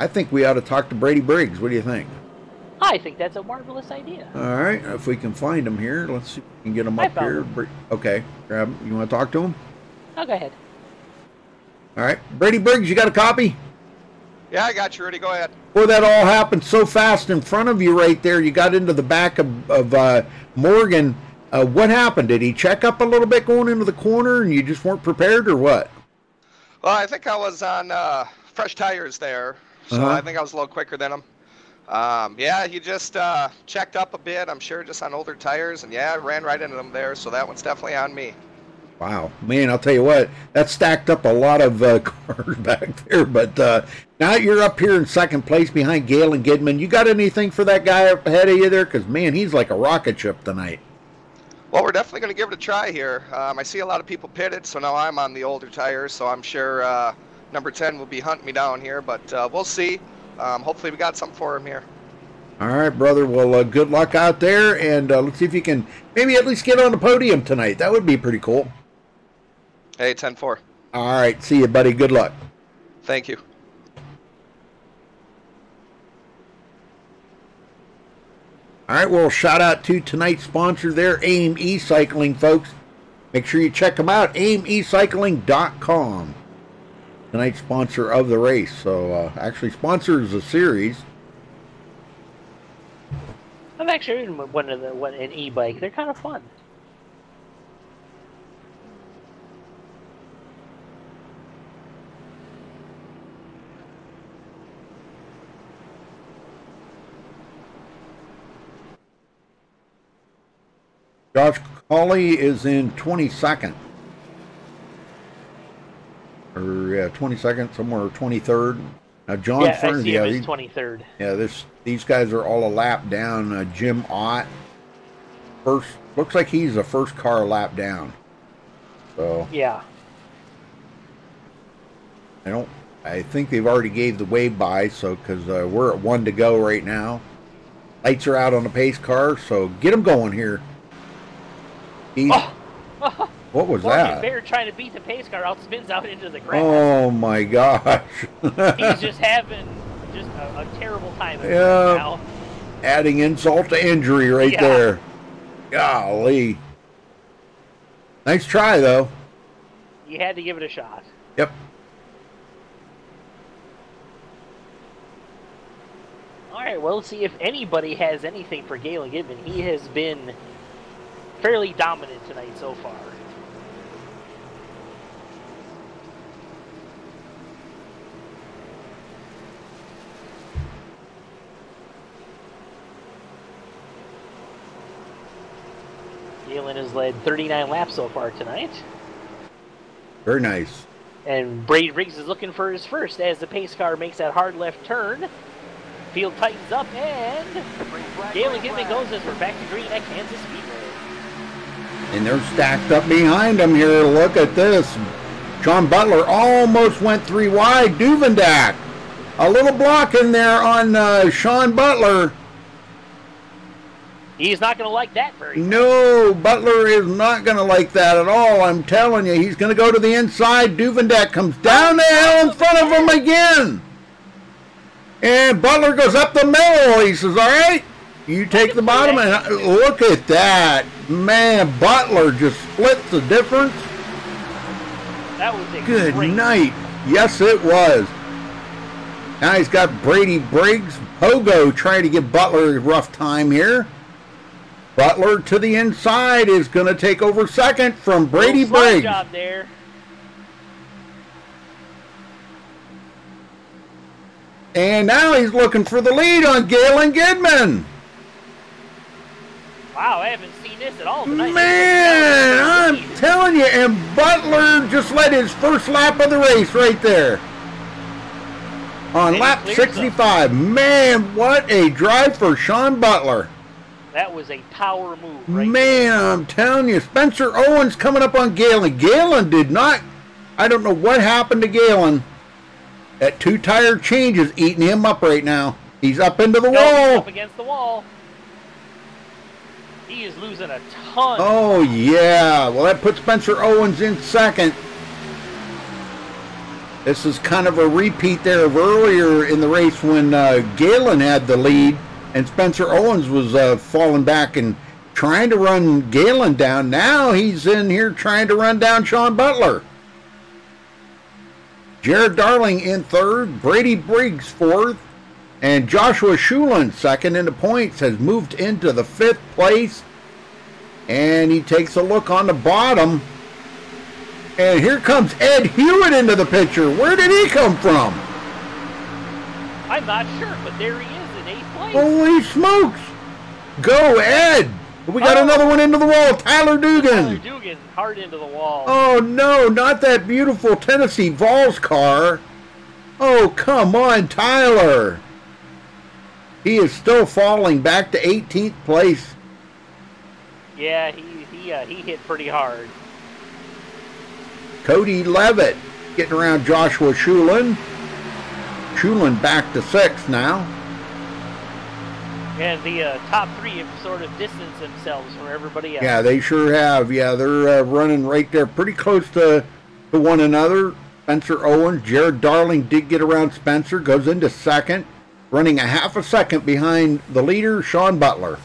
think we ought to talk to Brady Briggs. What do you think? I think that's a marvelous idea. All right, if we can find him here, let's see if we can get him up here. Okay, grab him. You want to talk to him? Oh, go ahead. All right, Brady Briggs, you got a copy? Yeah, I got you, Rudy. Go ahead. Boy, that all happened so fast in front of you right there. You got into the back of Morgan. What happened? Did he check up a little bit going into the corner and you just weren't prepared, or what? Well, I think I was on fresh tires there, so I think I was a little quicker than him. Yeah, he just checked up a bit, I'm sure, just on older tires, and yeah, I ran right into them there, so that one's definitely on me. Wow, man, I'll tell you what, that stacked up a lot of cars back there, but now you're up here in second place behind Gale and Gidman. You got anything for that guy up ahead of you there? Because, man, he's like a rocket ship tonight. Well, we're definitely going to give it a try here. I see a lot of people pitted, so now I'm on the older tires, so I'm sure number 10 will be hunting me down here, but we'll see. Hopefully we got something for him here. All right, brother. Well, good luck out there, and let's see if you can maybe at least get on the podium tonight. That would be pretty cool. Hey, 10-4. All right. See you, buddy. Good luck. Thank you. All right, well, shout out to tonight's sponsor there, AIM E-Cycling, folks. Make sure you check them out, aimecycling.com. Tonight's sponsor of the race. So, actually sponsors the series. I've actually ridden an e-bike. They're kind of fun. Josh Colley is in 22nd. Or, yeah, 22nd, somewhere 23rd. Now, John Fern, I see him as 23rd. Yeah, these guys are all a lap down. Jim Ott, looks like he's the first car a lap down. So yeah, I think they've already gave the wave by. So because we're at 1 to go right now. Lights are out on the pace car, so get them going here. What was Morgan that? Bear trying to beat the pace car out, spins out into the grass. Oh my gosh. He's just having a terrible time Yeah. now. Adding insult to injury right there. Golly. Nice try, though. You had to give it a shot. Yep. All right, well, let's see if anybody has anything for Galen Gidman. He has been fairly dominant tonight so far. Galen has led 39 laps so far tonight. Very nice. And Brady Briggs is looking for his first as the pace car makes that hard left turn. Field tightens up, and Galen Gidman goes as we're back to green at Kansas Speedway. And they're stacked up behind him here. Look at this. Sean Butler almost went 3 wide. Duvendak. A little block in there on Sean Butler. He's not going to like that very much. No, Butler is not going to like that at all. I'm telling you, he's going to go to the inside. Duvendak comes down the hill in front of him again. And Butler goes up the middle. He says, all right, you take the bottom. And look at that. Man, Butler just splits the difference. That was a Good great night. Yes, it was. Now he's got Brady Briggs. Pogo trying to give Butler a rough time here. Butler to the inside is going to take over second from Brady Briggs. Job there. And now he's looking for the lead on Galen Gidman. Wow, I haven't seen this at all tonight. Man, I'm telling you, and Butler just led his first lap of the race right there. On lap 65. Man, what a drive for Sean Butler. That was a power move right Man, there. I'm telling you, Spencer Owens coming up on Galen. Galen did not, I don't know what happened to Galen. That 2 tire change is eating him up right now. He's up into the wall. He's up against the wall. He is losing a ton. Oh, yeah. Well, that puts Spencer Owens in second. This is kind of a repeat there of earlier in the race when Galen had the lead and Spencer Owens was falling back and trying to run Galen down. Now he's in here trying to run down Sean Butler. Jared Darling in third, Brady Briggs fourth, and Joshua Schulin second in the points has moved into the 5th place. And he takes a look on the bottom. And here comes Ed Hewitt into the picture. Where did he come from? I'm not sure, but there he is in 8th place. Holy smokes! Go, Ed! We got another one into the wall. Tyler Dugan. Tyler Dugan, hard into the wall. Oh, no, not that beautiful Tennessee Vols car. Oh, come on, Tyler. He is still falling back to 18th place. Yeah, he hit pretty hard. Cody Levitt getting around Joshua Schulin. Schulin back to 6th now. And the top 3 have sort of distanced themselves from everybody else. Yeah, they sure have. Yeah, they're running right there pretty close to one another. Spencer Owens, Jared Darling did get around Spencer, goes into 2nd, running a half a second behind the leader, Sean Butler.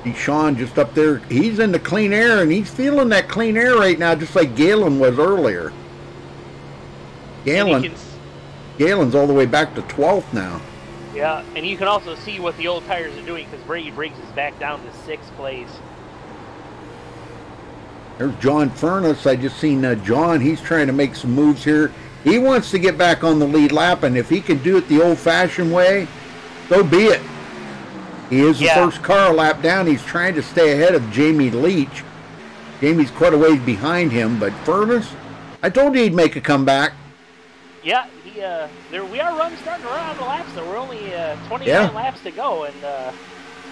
See Sean just up there. He's in the clean air, and he's feeling that clean air right now, just like Galen was earlier. Galen's all the way back to 12th now. Yeah, and you can also see what the old tires are doing because Brady Briggs is back down to 6th place. There's John Furness. I just seen John. He's trying to make some moves here. He wants to get back on the lead lap, and if he can do it the old-fashioned way, so be it. He is the first car a lap down. He's trying to stay ahead of Jamie Leach. Jamie's quite a ways behind him, but Furness, I told you he'd make a comeback. Yeah, we are starting to run out of laps, so we're only 29 laps to go, and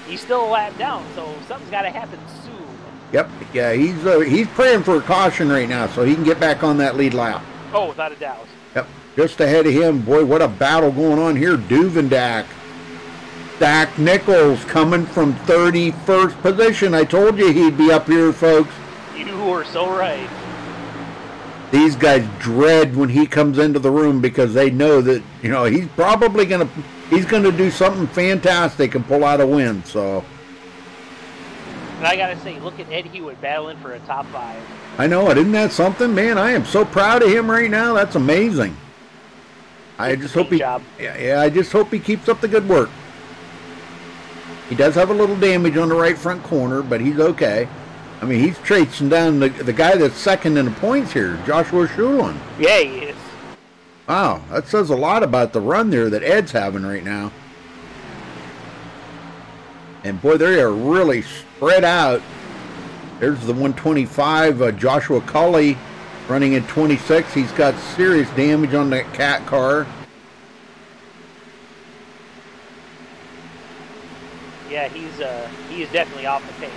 he's still a lap down, so something's got to happen soon. Yep, yeah, he's praying for a caution right now so he can get back on that lead lap. Oh, without a doubt. Yep, just ahead of him. Boy, what a battle going on here. Duvendak Zach Nichols coming from 31st position. I told you he'd be up here, folks. You were so right. These guys dread when he comes into the room because they know that, you know, he's probably gonna do something fantastic and pull out a win. So. And I gotta say, look at Ed Hewitt battling for a top 5. I know it. Isn't that something, man? I am so proud of him right now. That's amazing. I just hope I just hope he keeps up the good work. He does have a little damage on the right front corner, but he's okay. I mean, he's chasing down the guy that's second in the points here, Joshua Shulin. Yeah, he is. Wow, that says a lot about the run there that Ed's having right now. And boy, they are really spread out. There's the 125, Joshua Culley running in 26. He's got serious damage on that cat car. Yeah, he is definitely off the pace.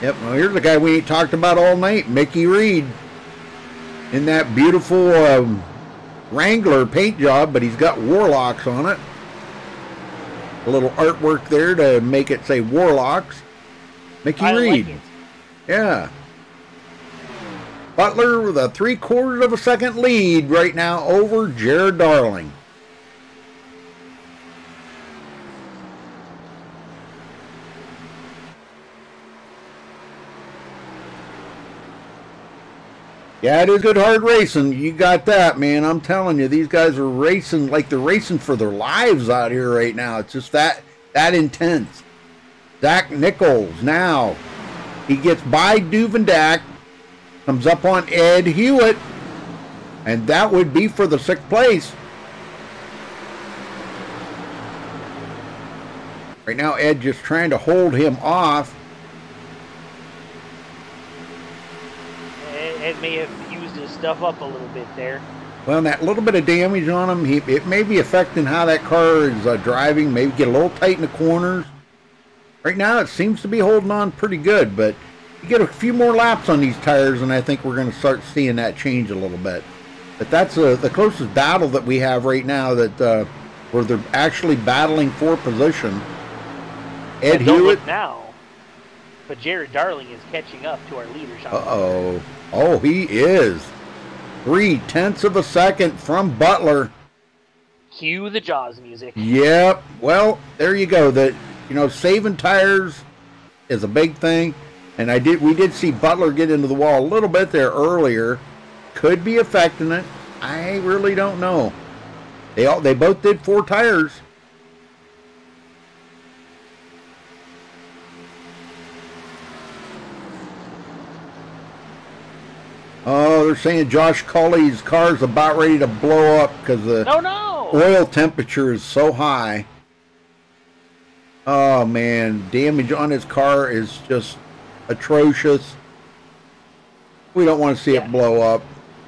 Yep, well, here's a guy we ain't talked about all night, Mickey Reed. In that beautiful Wrangler paint job, but he's got Warlocks on it. A little artwork there to make it say Warlocks. Mickey Reed. Like it. Yeah. Butler with a 3/4 of a second lead right now over Jared Darling. Yeah, it is good hard racing. You got that, man. I'm telling you, these guys are racing like they're racing for their lives out here right now. It's just that intense. Zach Nichols now. He gets by Duvendak. Comes up on Ed Hewitt. And that would be for the 6th place. Right now, Ed just trying to hold him off. Ed may have used his stuff up a little bit there. Well, that little bit of damage on him, it may be affecting how that car is driving. Maybe get a little tight in the corners. Right now, it seems to be holding on pretty good, but you get a few more laps on these tires, and I think we're going to start seeing that change a little bit. But that's the closest battle that we have right now that where they're actually battling for position. Ed Don't Hewitt look now, but Jared Darling is catching up to our leader, Sean. Uh-oh. Oh, he is. 0.3 of a second from Butler. Cue the Jaws music. Yep. Well, there you go. That, you know, saving tires is a big thing. And we did see Butler get into the wall a little bit there earlier. Could be affecting it. I really don't know. They both did 4 tires. Oh, they're saying Josh Culley's car's about ready to blow up because the oil temperature is so high. Oh, man. Damage on his car is just atrocious. We don't want to see it blow up.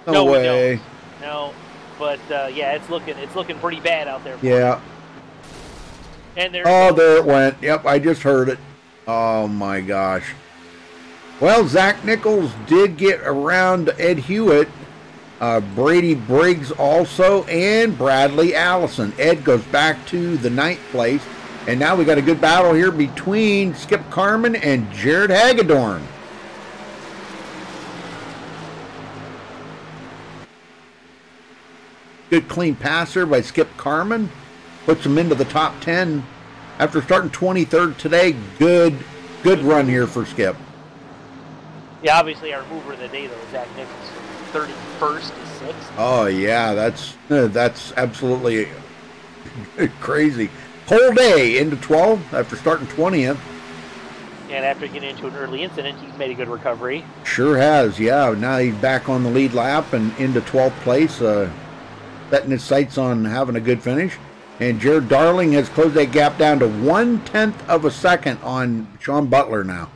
No way. We don't. No, but yeah, it's looking pretty bad out there. Yeah. And there it went. Yep, I just heard it. Oh, my gosh. Well, Zach Nichols did get around Ed Hewitt, Brady Briggs also, and Bradley Allison. Ed goes back to the 9th place, and now we got a good battle here between Skip Carmen and Jared Hagedorn. Good clean passer by Skip Carmen, puts him into the top 10 after starting 23rd today. Good run here for Skip. Yeah, obviously our mover of the day, though, Zach Nichols, 31st to 6th. Oh, yeah, that's absolutely crazy. Whole day into 12th after starting 20th. And after getting into an early incident, he's made a good recovery. Sure has, yeah. Now he's back on the lead lap and into 12th place, setting his sights on having a good finish. And Jared Darling has closed that gap down to 1/10 of a second on Sean Butler now.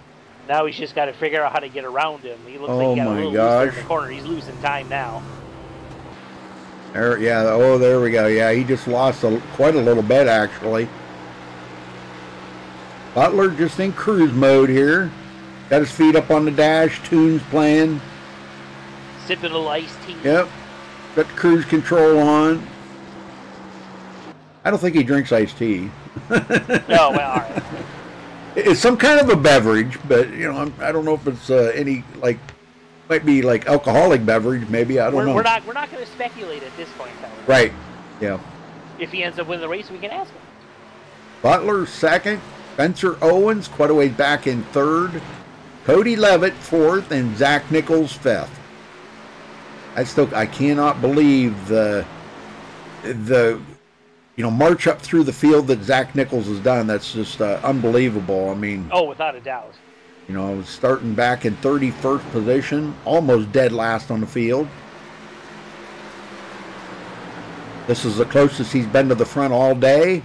Now he's just got to figure out how to get around him. He looks like he got a little looser in the corner. He's losing time now. There we go. Yeah, he just lost quite a little bit, actually. Butler just in cruise mode here. Got his feet up on the dash, tunes playing. Sipping a little iced tea. Yep. Got the cruise control on. I don't think he drinks iced tea. Oh, well, all right. It's some kind of a beverage, but you know, I don't know if it's any like, might be like alcoholic beverage, maybe. I don't know. We're not going to speculate at this point, however. Right. Yeah. If he ends up winning the race, we can ask him. Butler second, Spencer Owens quite a ways back in third, Cody Levitt fourth, and Zach Nichols fifth. I cannot believe the march up through the field that Zach Nichols has done. That's just unbelievable. I mean, oh, without a doubt. You know, starting back in 31st position, almost dead last on the field. This is the closest he's been to the front all day,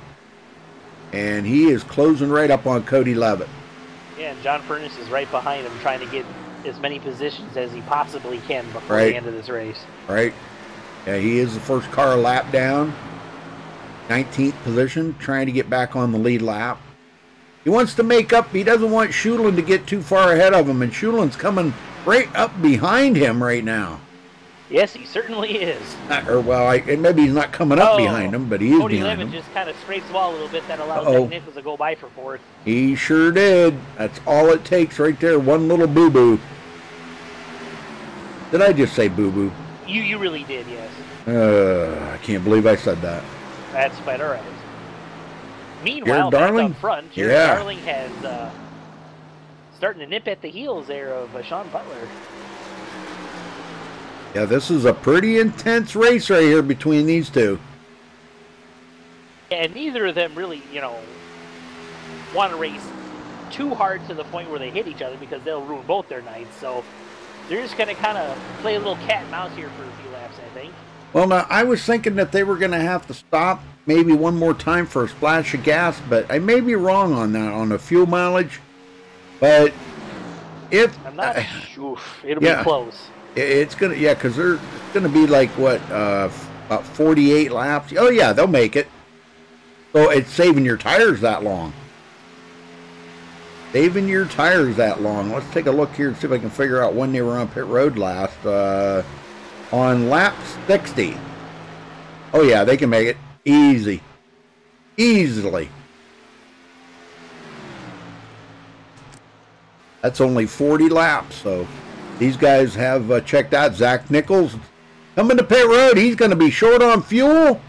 and he is closing right up on Cody Levitt. Yeah, and John Furness is right behind him, trying to get as many positions as he possibly can before the end of this race. Right. Yeah, he is the first car a lap down. 19th position, trying to get back on the lead lap. He wants to make up. He doesn't want Schulin to get too far ahead of him, and Schulin's coming right up behind him right now. Yes, he certainly is. Maybe he's not coming up behind him, but he is Cody behind him. Levitt just kind of scrapes the wall a little bit. That allows Zach Nichols to go by for fourth. He sure did. That's all it takes right there. One little boo-boo. Did I just say boo-boo? You really did, yes. I can't believe I said that. That's quite all right. Meanwhile, back up front, Jared Darling has starting to nip at the heels there of Sean Butler. Yeah, this is a pretty intense race right here between these two. And neither of them really, want to race too hard to the point where they hit each other because they'll ruin both their nights. So they're just going to kind of play a little cat and mouse here for a few laps, I think. Well, now, I was thinking that they were going to have to stop maybe one more time for a splash of gas, but I may be wrong on that, on the fuel mileage. But if... I'm not sure. It'll be close. It's going to, because they're going to be like, about 48 laps. Oh, yeah, they'll make it. So it's saving your tires that long. Saving your tires that long. Let's take a look here and see if I can figure out when they were on pit road last. On lap 60. Oh, yeah, they can make it. Easily. That's only 40 laps, so these guys have checked out. Zach Nichols coming to pit road. He's going to be short on fuel.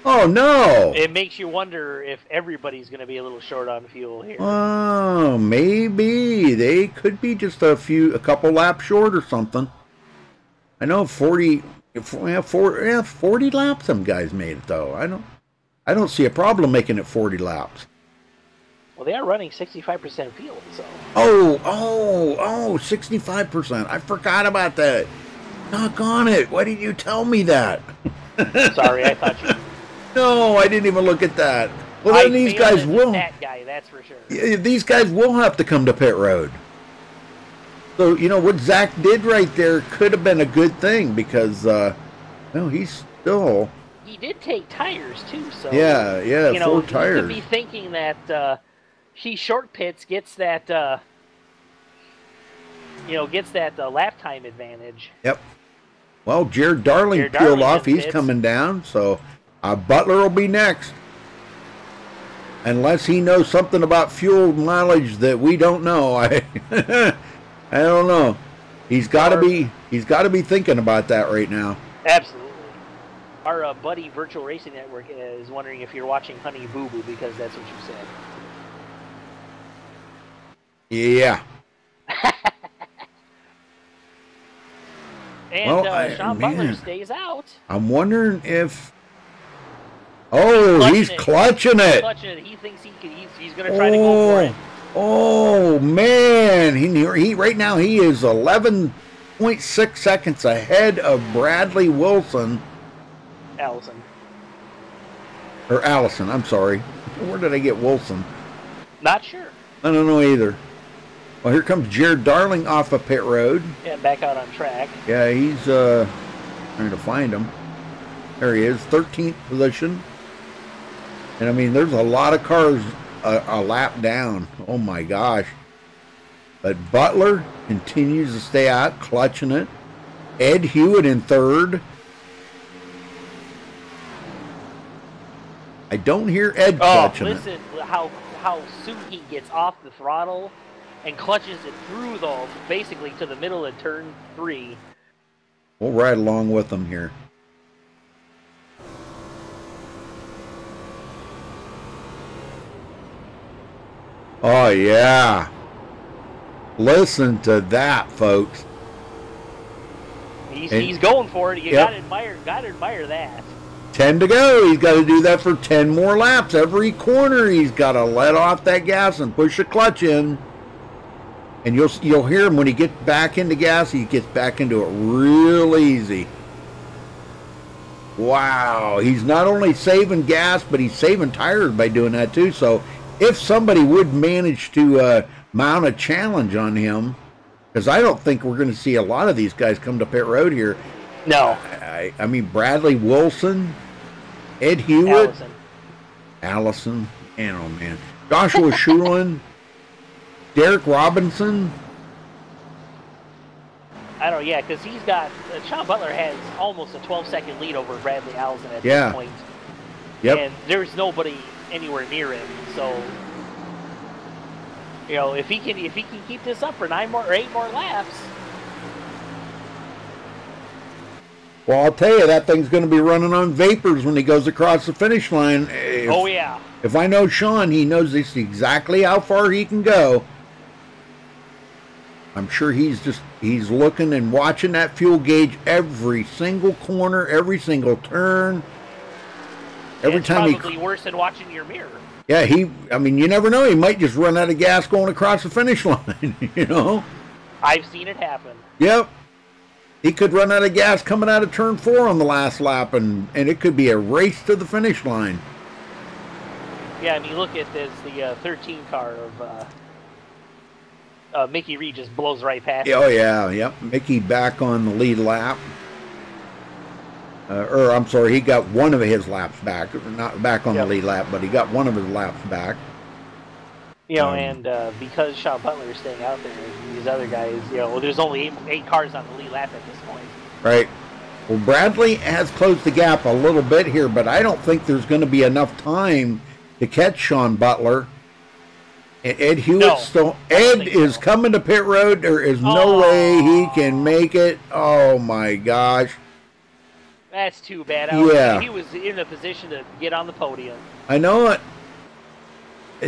Oh, no. It makes you wonder if everybody's going to be a little short on fuel here. Oh, maybe. They could be just a couple laps short or something. I know 40 laps some guys made it, though. I don't see a problem making it 40 laps. Well, they are running 65% fuel, so. Oh, 65%. I forgot about that. Doggone it. Why didn't you tell me that? Sorry, I thought you... No, I didn't even look at that. Well, then these guys will... that guy, that's for sure. These guys will have to come to pit road. So, what Zach did right there could have been a good thing because, he's still... He did take tires, too, so... Yeah, 4 tires. You could be thinking that he short pits, gets that, lap time advantage. Yep. Well, Jared Darling peeled off. He's coming down, so Butler will be next. Unless he knows something about fuel mileage that we don't know. I don't know. He's got to be thinking about that right now. Absolutely. Our buddy Virtual Racing Network is wondering if you're watching Honey Boo Boo because that's what you said. Yeah. And Sean Butler stays out. I'm wondering if... Oh, he's clutching it. He thinks he's going to try to go for it. Oh, man. He right now he is 11.6 seconds ahead of Bradley Wilson. Allison, I'm sorry. Where did I get Wilson? Not sure. I don't know either. Well, here comes Jared Darling off of pit road. Yeah, back out on track. Yeah, he's trying to find him. There he is, 13th position. And, I mean, there's a lot of cars a lap down. Oh, my gosh. But Butler continues to stay out, clutching it. Ed Hewitt in third. I don't hear Ed Oh, clutching listen how soon he gets off the throttle and clutches it through basically to the middle of turn 3. We'll ride along with them here. Oh, yeah. Listen to that, folks. He's going for it. You Yep. gotta admire that. 10 to go. He's got to do that for 10 more laps. Every corner, he's got to let off that gas and push the clutch in. And you'll hear him when he gets back into gas. He gets back into it real easy. Wow. He's not only saving gas, but he's saving tires by doing that too. So if somebody would manage to mount a challenge on him, because I don't think we're going to see a lot of these guys come to pit road here. No. I mean, Bradley Wilson, Ed Hewitt, Allison, and oh man, Joshua Schulin, Derek Robinson. I don't know, yeah, because he's got Sean Butler has almost a 12-second lead over Bradley Allison at Yeah. this point. Yep. And there's nobody anywhere near him, so you know if he can keep this up for 8 more laps. Well, I'll tell you, that thing's going to be running on vapors when he goes across the finish line. Oh yeah. If I know Sean, he knows this exactly how far he can go. I'm sure he's looking and watching that fuel gauge every single corner, every single turn. Every it's time probably worse than watching your mirror. Yeah, I mean, you never know. He might just run out of gas going across the finish line, you know? I've seen it happen. Yep. He could run out of gas coming out of turn 4 on the last lap, and it could be a race to the finish line. Yeah, I mean, look at this, the 13 car of Mickey Reed just blows right past him. Oh, yeah, yep. Mickey back on the lead lap. I'm sorry, he got one of his laps back. Not back on the lead lap, but he got one of his laps back. You know, and because Sean Butler is staying out there, these other guys, you know, there's only 8 cars on the lead lap at this point. Right. Well, Bradley has closed the gap a little bit here, but I don't think there's going to be enough time to catch Sean Butler. And Ed Hewitt Ed is coming to pit road. There is no way he can make it. Oh my gosh. That's too bad. Yeah. He was in a position to get on the podium. I know it.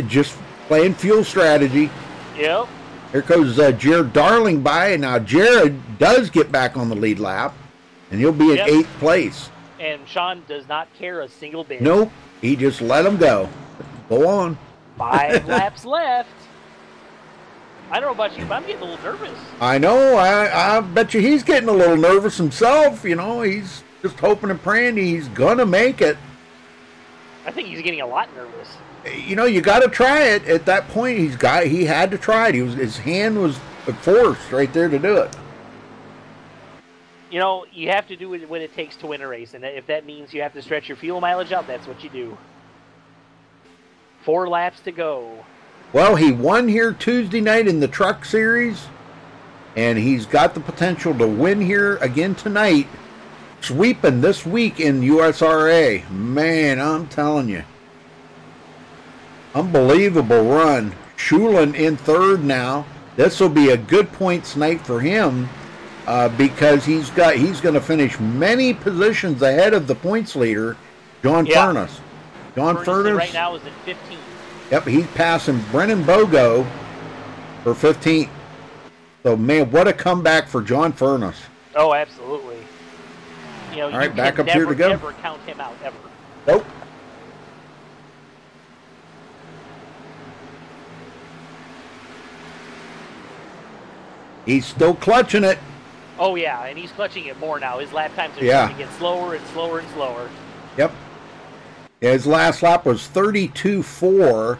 Just playing fuel strategy. Yep. Here goes Jared Darling by, and now Jared does get back on the lead lap, and he'll be in 8th place. And Sean does not care a single bit. Nope. He just let him go. Go on. 5 laps left. I don't know about you, but I'm getting a little nervous. I know. I bet you he's getting a little nervous himself. You know, he's just hoping and praying he's going to make it. I think he's getting a lot nervous. You know, you got to try it. At that point, he had to try it. His hand was forced right there to do it. You know, you have to do it what it takes to win a race, and if that means you have to stretch your fuel mileage out, that's what you do. 4 laps to go. Well, he won here Tuesday night in the Truck Series, and he's got the potential to win here again tonight, sweeping this week in USRA. Man, I'm telling you. Unbelievable run. Schulin in 3rd now. This will be a good points night for him because he's going to finish many positions ahead of the points leader, John Furness. John Furness right now is in 15th. Yep, he's passing Brennan Bogo for 15th. So, man, what a comeback for John Furness. Oh, absolutely. You know, all right, back up here to go. Never count him out, ever. Nope. He's still clutching it. Oh, yeah, and he's clutching it more now. His lap times are starting to get slower and slower and slower. Yep. Yeah, his last lap was 32.4.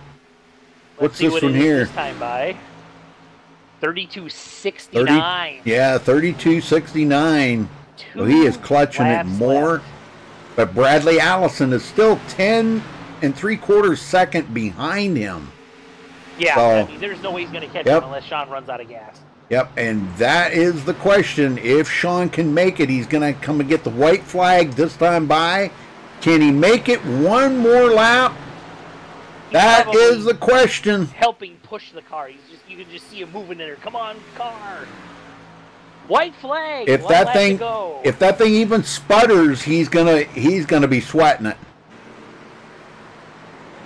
What's this one here? This time by 32.69. Yeah, 32.69. So he is clutching it more. Left. But Bradley Allison is still 10 3/4 second behind him. Yeah, so, I mean, there's no way he's going to catch him unless Sean runs out of gas. Yep, and that is the question. If Sean can make it, he's going to come and get the white flag this time by. Can he make it one more lap? That is the question. Helping push the car. You can just see him moving in there. Come on, car. White flag. If that thing even sputters, he's gonna be sweating it.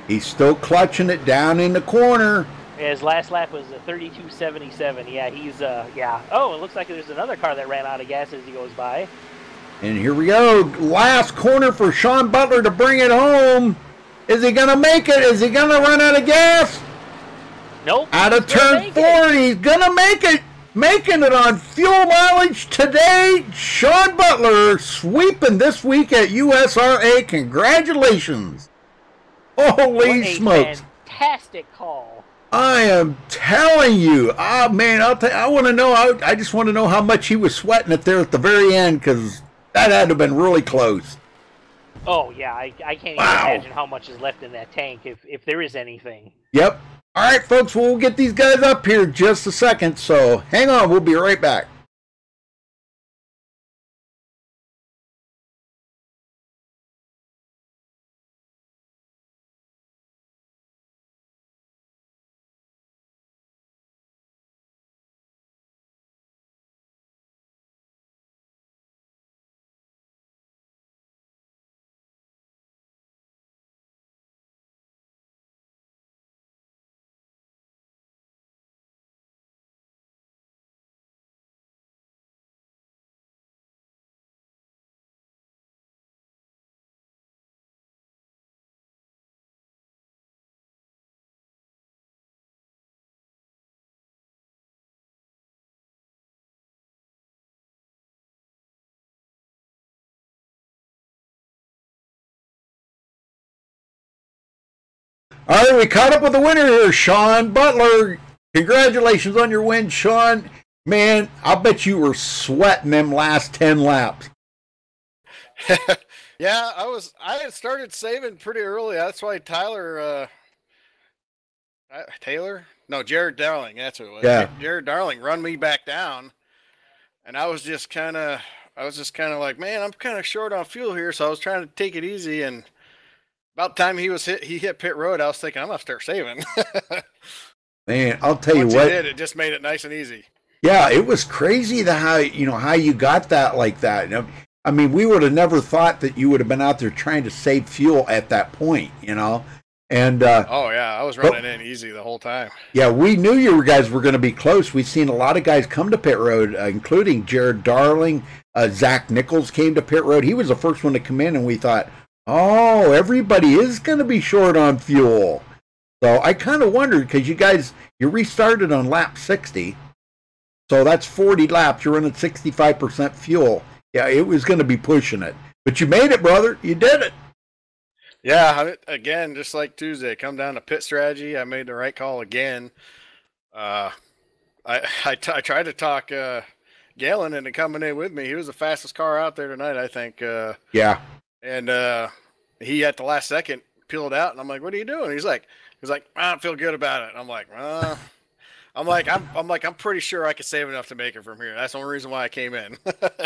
He's still clutching it down in the corner. Yeah, his last lap was a 32.77. Yeah, he's yeah. Oh, it looks like there's another car that ran out of gas as he goes by. And here we go. Last corner for Sean Butler to bring it home. Is he gonna make it? Is he gonna run out of gas? Nope. Out of turn 4, he's gonna make it. Making it on fuel mileage today. Sean Butler sweeping this week at USRA. Congratulations. Holy smokes. Fantastic call. I am telling you. Ah, man, I want to know. I just want to know how much he was sweating it there at the very end, because that had to have been really close. Oh, yeah. I can't even imagine how much is left in that tank, if there is anything. Yep. All right, folks, we'll get these guys up here in just a second, so hang on. We'll be right back. All right, we caught up with the winner here, Sean Butler. Congratulations on your win, Sean. Man, I bet you were sweating them last 10 laps. Yeah, I had started saving pretty early. That's why Jared Darling, that's who it was. Yeah. Jared Darling run me back down. And I was just kind of like, man, I'm kind of short on fuel here, so I was trying to take it easy, and about the time he hit pit road, I was thinking, I'm going to start saving. Man, I'll tell you Once what. he did, it just made it nice and easy. Yeah, it was crazy how you got that like that. I mean, we would have never thought that you would have been out there trying to save fuel at that point, And oh yeah, I was running in easy the whole time. Yeah, we knew you guys were going to be close. We've seen a lot of guys come to pit road, including Jared Darling. Zach Nichols came to pit road. He was the first one to come in, and we thought, oh, everybody is going to be short on fuel. So I kind of wondered, because you restarted on lap 60. So that's 40 laps. You're running 65% fuel. Yeah, it was going to be pushing it. But you made it, brother. You did it. Yeah, again, just like Tuesday, come down to pit strategy. I made the right call again. I tried to talk Galen into coming in with me. He was the fastest car out there tonight, I think. Yeah. And he at the last second peeled out, and I'm like, "What are you doing?" He's like, "I don't feel good about it." I'm like, I'm pretty sure I could save enough to make it from here. That's the only reason why I came in.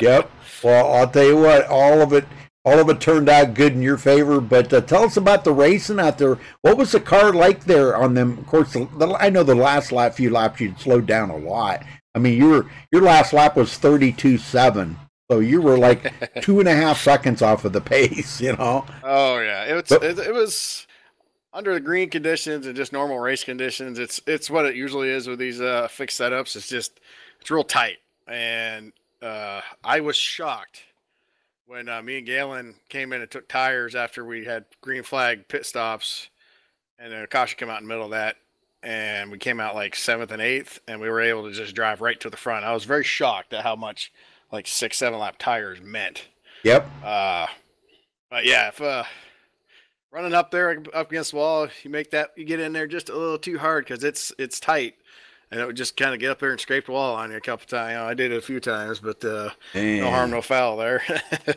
Yep. Well, I'll tell you what, all of it turned out good in your favor. But tell us about the racing out there. What was the car like there on them? Of course, I know the last few laps you'd slowed down a lot. I mean, your last lap was 32.7. So you were like 2.5 seconds off of the pace, Oh yeah, it was under the green conditions and just normal race conditions. It's what it usually is with these fixed setups. It's real tight, and I was shocked when me and Galen came in and took tires after we had green flag pit stops, and then Akasha came out in the middle of that, and we came out like 7th and 8th, and we were able to just drive right to the front. I was very shocked at how much like 6-7 lap tires meant. Yep. But yeah, if running up there up against the wall, you get in there just a little too hard because it's tight, and it would just kind of get up there and scrape the wall on you a couple times. I did it a few times, but no harm, no foul there.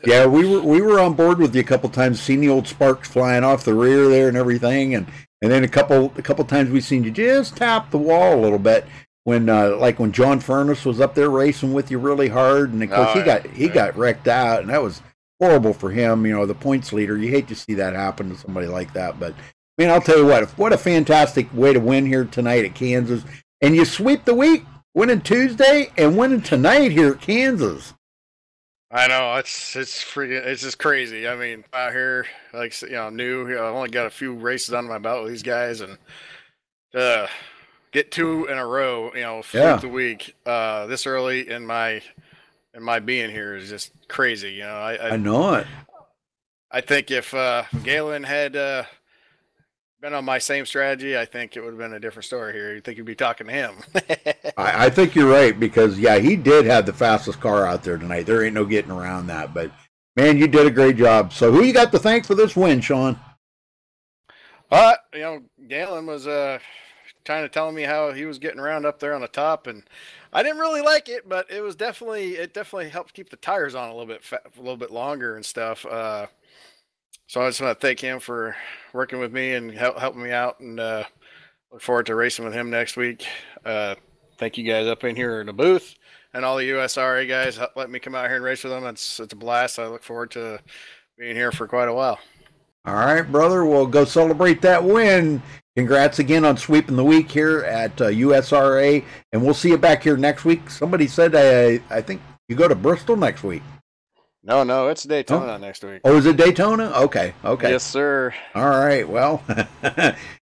Yeah, we were on board with you a couple times, seen the old sparks flying off the rear there and everything, and then a couple times we seen you just tap the wall a little bit. When when John Furness was up there racing with you really hard, and of course he got wrecked out, and that was horrible for him. You know, the points leader. You hate to see that happen to somebody like that. But, man, I'll tell you what a fantastic way to win here tonight at Kansas. And you sweep the week, winning Tuesday and winning tonight here at Kansas. I know, it's just crazy. I mean, out here, like, new. I've only got a few races under my belt with these guys, and get 2 in a row, sweep the week this early in my being here is just crazy. I know it. I think if Galen had been on my same strategy, I think it would have been a different story here. You think you'd be talking to him. I think you're right because, yeah, he did have the fastest car out there tonight. There ain't no getting around that. But, man, you did a great job. So who you got to thank for this win, Sean? Galen was trying to tell me how he was getting around up there on the top, and I didn't really like it, but it definitely helped keep the tires on a little bit longer and stuff. So I just want to thank him for working with me and helping me out, and look forward to racing with him next week. Thank you guys up in here in the booth and all the USRA guys letting me come out here and race with them. It's a blast. I look forward to being here for quite a while. All right, brother. We'll go celebrate that win. Congrats again on sweeping the week here at USRA, and we'll see you back here next week. Somebody said I think you go to Bristol next week. No, it's Daytona next week. Oh, is it Daytona? Okay. Yes, sir. All right, well,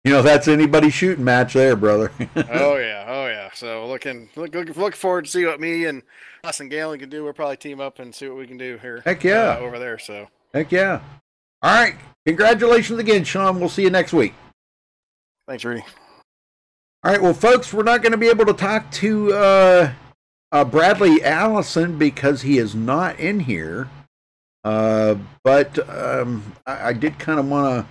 that's anybody's shooting match there, brother. Oh yeah. So look forward to see what me and us and Galen can do. We'll probably team up and see what we can do here. Heck yeah. Over there, so. Heck yeah. All right, congratulations again, Sean. We'll see you next week. Thanks, Rudy. All right, well, folks, we're not going to be able to talk to Bradley Allison because he is not in here. But I did kind of want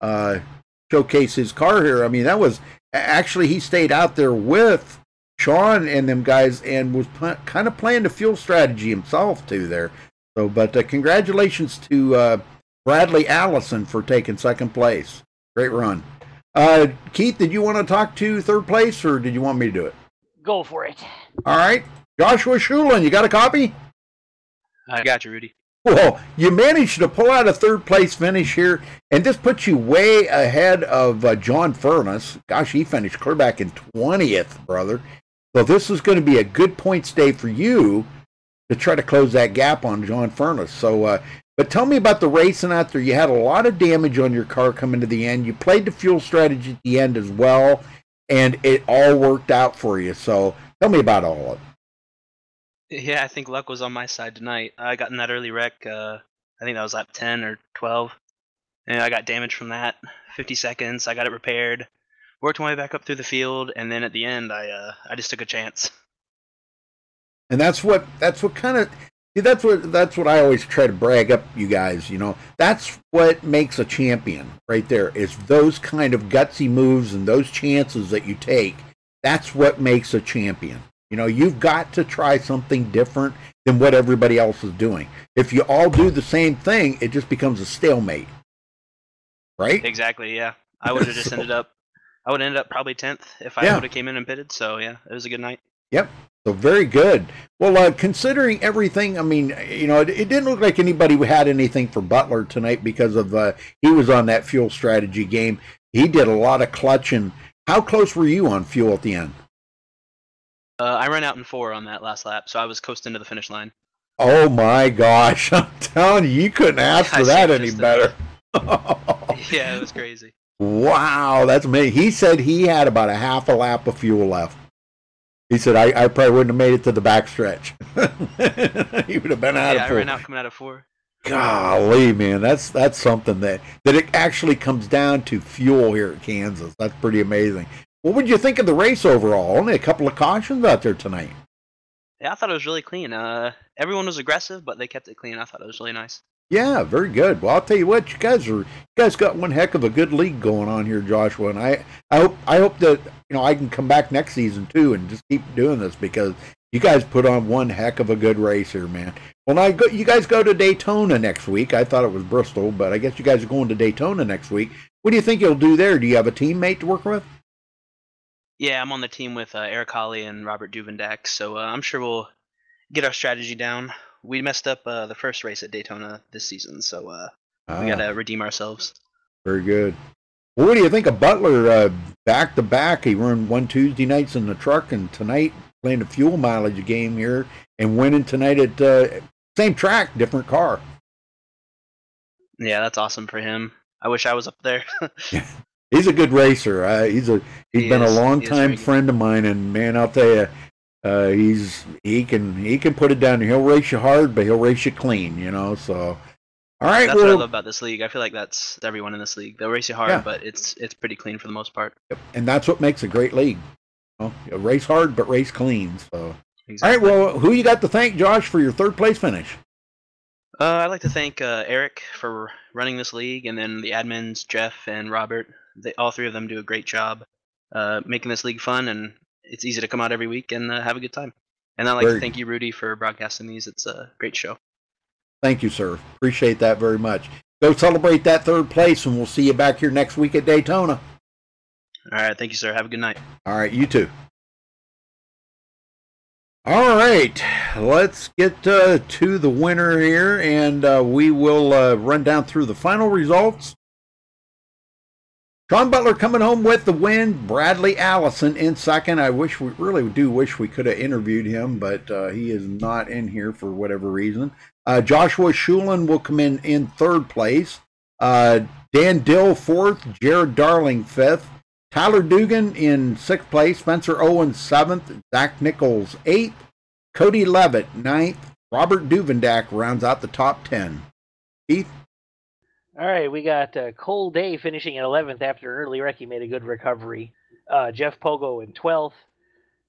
to showcase his car here. I mean, that was actually, he stayed out there with Sean and them guys and was kind of playing the fuel strategy himself too there. So, but congratulations to Bradley Allison for taking second place. Great run. Keith, did you want to talk to third place or did you want me to do it? Go for it. All right. Joshua Schulin, you got a copy? I got you, Rudy. Well, you managed to pull out a third place finish here, and this puts you way ahead of John Furness. Gosh, he finished clear back in 20th, brother. So this is going to be a good points day for you to try to close that gap on John Furness. So, but tell me about the racing out there. You had a lot of damage on your car coming to the end. You played the fuel strategy at the end as well, and it all worked out for you. So tell me about all of it. Yeah, I think luck was on my side tonight. I got in that early wreck. I think that was lap 10 or 12. And I got damage from that. 50 seconds. I got it repaired. Worked my way back up through the field, and then at the end, I just took a chance. And that's what kind of, that's what I always try to brag up, you guys. That's what makes a champion right there. Is those kind of gutsy moves and those chances that you take. That's what makes a champion. You've got to try something different than what everybody else is doing. If you all do the same thing, it just becomes a stalemate. Right? Exactly, yeah. I would have just ended up probably 10th if I would have came in and pitted. So, yeah, it was a good night. Yep. So, very good. Well, considering everything, I mean, it didn't look like anybody had anything for Butler tonight because of he was on that fuel strategy game. He did a lot of clutching. How close were you on fuel at the end? I ran out in 4 on that last lap, so I was coasting to the finish line. Oh my gosh! I'm telling you couldn't ask for that any better. Yeah, it was crazy. Wow, that's amazing. He said he had about a half a lap of fuel left. He said I probably wouldn't have made it to the backstretch. He would have been out of 4. I ran out coming out of 4. Golly, man, that's something that it actually comes down to fuel here at Kansas. That's pretty amazing. What would you think of the race overall? Only a couple of cautions out there tonight. Yeah, I thought it was really clean. Everyone was aggressive, but they kept it clean. I thought it was really nice. Yeah, very good. Well, I'll tell you what, you guys got one heck of a good league going on here, Joshua. And I hope that I can come back next season too and just keep doing this because you guys put on one heck of a good race here, man. Well, you guys go to Daytona next week. I thought it was Bristol, but I guess you guys are going to Daytona next week. What do you think you'll do there? Do you have a teammate to work with? Yeah, I'm on the team with Eric Hawley and Robert Duvendak, so I'm sure we'll get our strategy down. we messed up the first race at Daytona this season, so we got to redeem ourselves. Very good. Well, what do you think of Butler back to back? He won Tuesday nights in the truck, and tonight playing a fuel mileage game here and winning tonight at same track, different car. Yeah, that's awesome for him. I wish I was up there. He's a good racer. He's been a long time friend of mine, and man, I'll tell you, he can put it down. He'll race you hard, but he'll race you clean. So all right. That's what I love about this league. I feel like that's everyone in this league. They'll race you hard, but it's pretty clean for the most part. Yep. And that's what makes a great league. Race hard, but race clean. So exactly. All right. Well, who you got to thank, Josh, for your third place finish? I'd like to thank Eric for running this league, and then the admins, Jeff and Robert. All three of them do a great job making this league fun, and it's easy to come out every week and have a good time. And I'd like to thank you, Rudy, for broadcasting these. It's a great show. Thank you, sir. Appreciate that very much. Go celebrate that third place, and we'll see you back here next week at Daytona. All right. Thank you, sir. Have a good night. All right. You too. All right, let's get to the winner here, and we will run down through the final results. Sean Butler coming home with the win. Bradley Allison in second. We really do wish we could have interviewed him, but he is not in here for whatever reason. Joshua Schulin will come in third place. Dan Dill fourth. Jared Darling fifth. Tyler Dugan in sixth place. Spencer Owens seventh. Zach Nichols eighth. Cody Levitt ninth. Robert Duvendak rounds out the top 10. Keith? All right, we got Cole Day finishing at 11th after an early wreck. He made a good recovery. Jeff Pogo in 12th.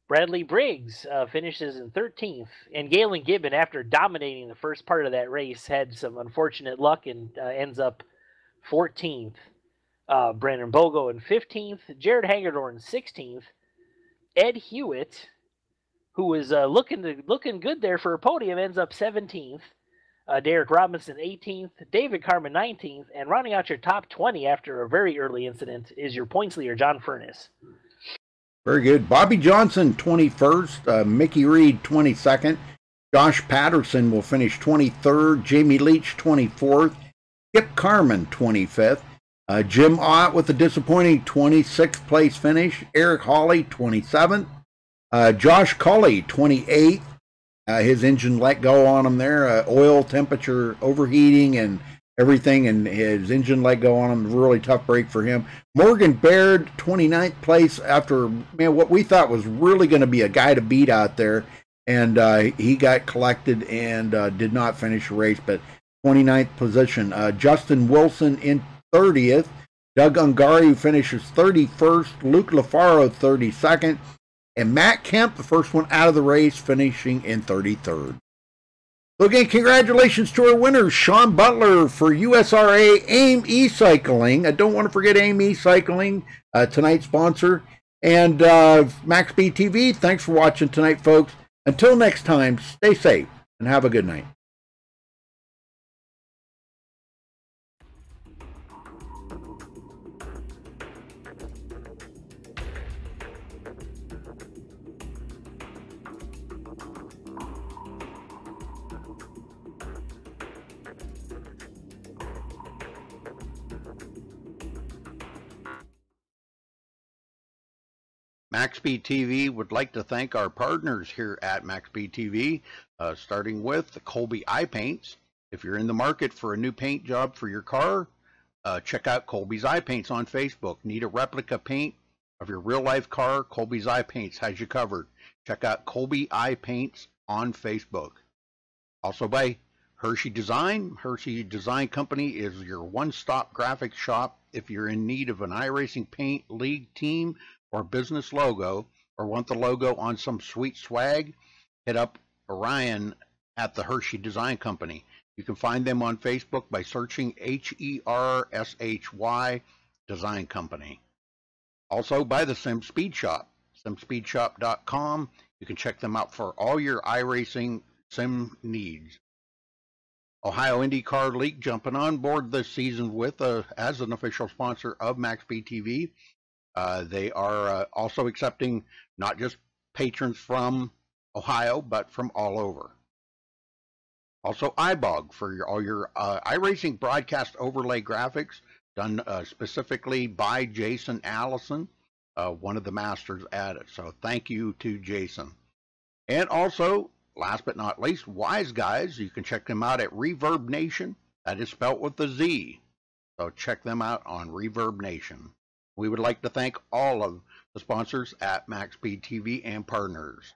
Bradley Briggs finishes in 13th. And Galen Gibbon, after dominating the first part of that race, had some unfortunate luck and ends up 14th. Brandon Bogo in 15th. Jared Hagedorn 16th. Ed Hewitt, who was looking good there for a podium, ends up 17th. Derek Robinson 18th. David Carmen 19th. And rounding out your top 20 after a very early incident is your points leader, John Furness. Very good. Bobby Johnson 21st. Mickey Reed 22nd. Josh Patterson will finish 23rd. Jamie Leach 24th. Kip Carmen 25th. Jim Ott with a disappointing 26th place finish. Eric Hawley 27th. Josh Culley 28th. His engine let go on him there. Oil temperature overheating and everything, and his engine let go on him. Really tough break for him. Morgan Baird 29th place after, man, what we thought was really going to be a guy to beat out there. And he got collected and did not finish the race, but 29th position. Justin Wilson in 30th. Doug Ungari, who finishes 31st. Luke LaFaro 32nd. And Matt Kemp, the first one out of the race, finishing in 33rd. So again, congratulations to our winners, Sean Butler for USRA AIM E-Cycling. I don't want to forget AIM E-Cycling, tonight's sponsor. And MaxSpeedTV, thanks for watching tonight, folks. Until next time, stay safe and have a good night. MaxSpeedTV would like to thank our partners here at MaxSpeedTV, starting with the Colby Eye Paints. If you're in the market for a new paint job for your car, check out Colby's Eye Paints on Facebook. Need a replica paint of your real-life car? Colby's Eye Paints has you covered. Check out Colby Eye Paints on Facebook. Also by Hershey Design. Hershey Design Company is your one-stop graphics shop if you're in need of an iRacing paint league team or business logo, or want the logo on some sweet swag, hit up Orion at the Hershey Design Company. You can find them on Facebook by searching HERSHY Design Company. Also by the Sim Speed Shop, simspeedshop.com. You can check them out for all your iRacing sim needs. Ohio IndyCar League jumping on board this season with as an official sponsor of MaxSpeedTV. They are also accepting not just patrons from Ohio, but from all over. Also, iBog for all your iRacing broadcast overlay graphics done specifically by Jason Allison, one of the masters at it. So thank you to Jason. And also, last but not least, Wise Guys. You can check them out at Reverb Nation. That is spelt with a Z. So check them out on Reverb Nation. We would like to thank all of the sponsors at MaxSpeedTV and partners.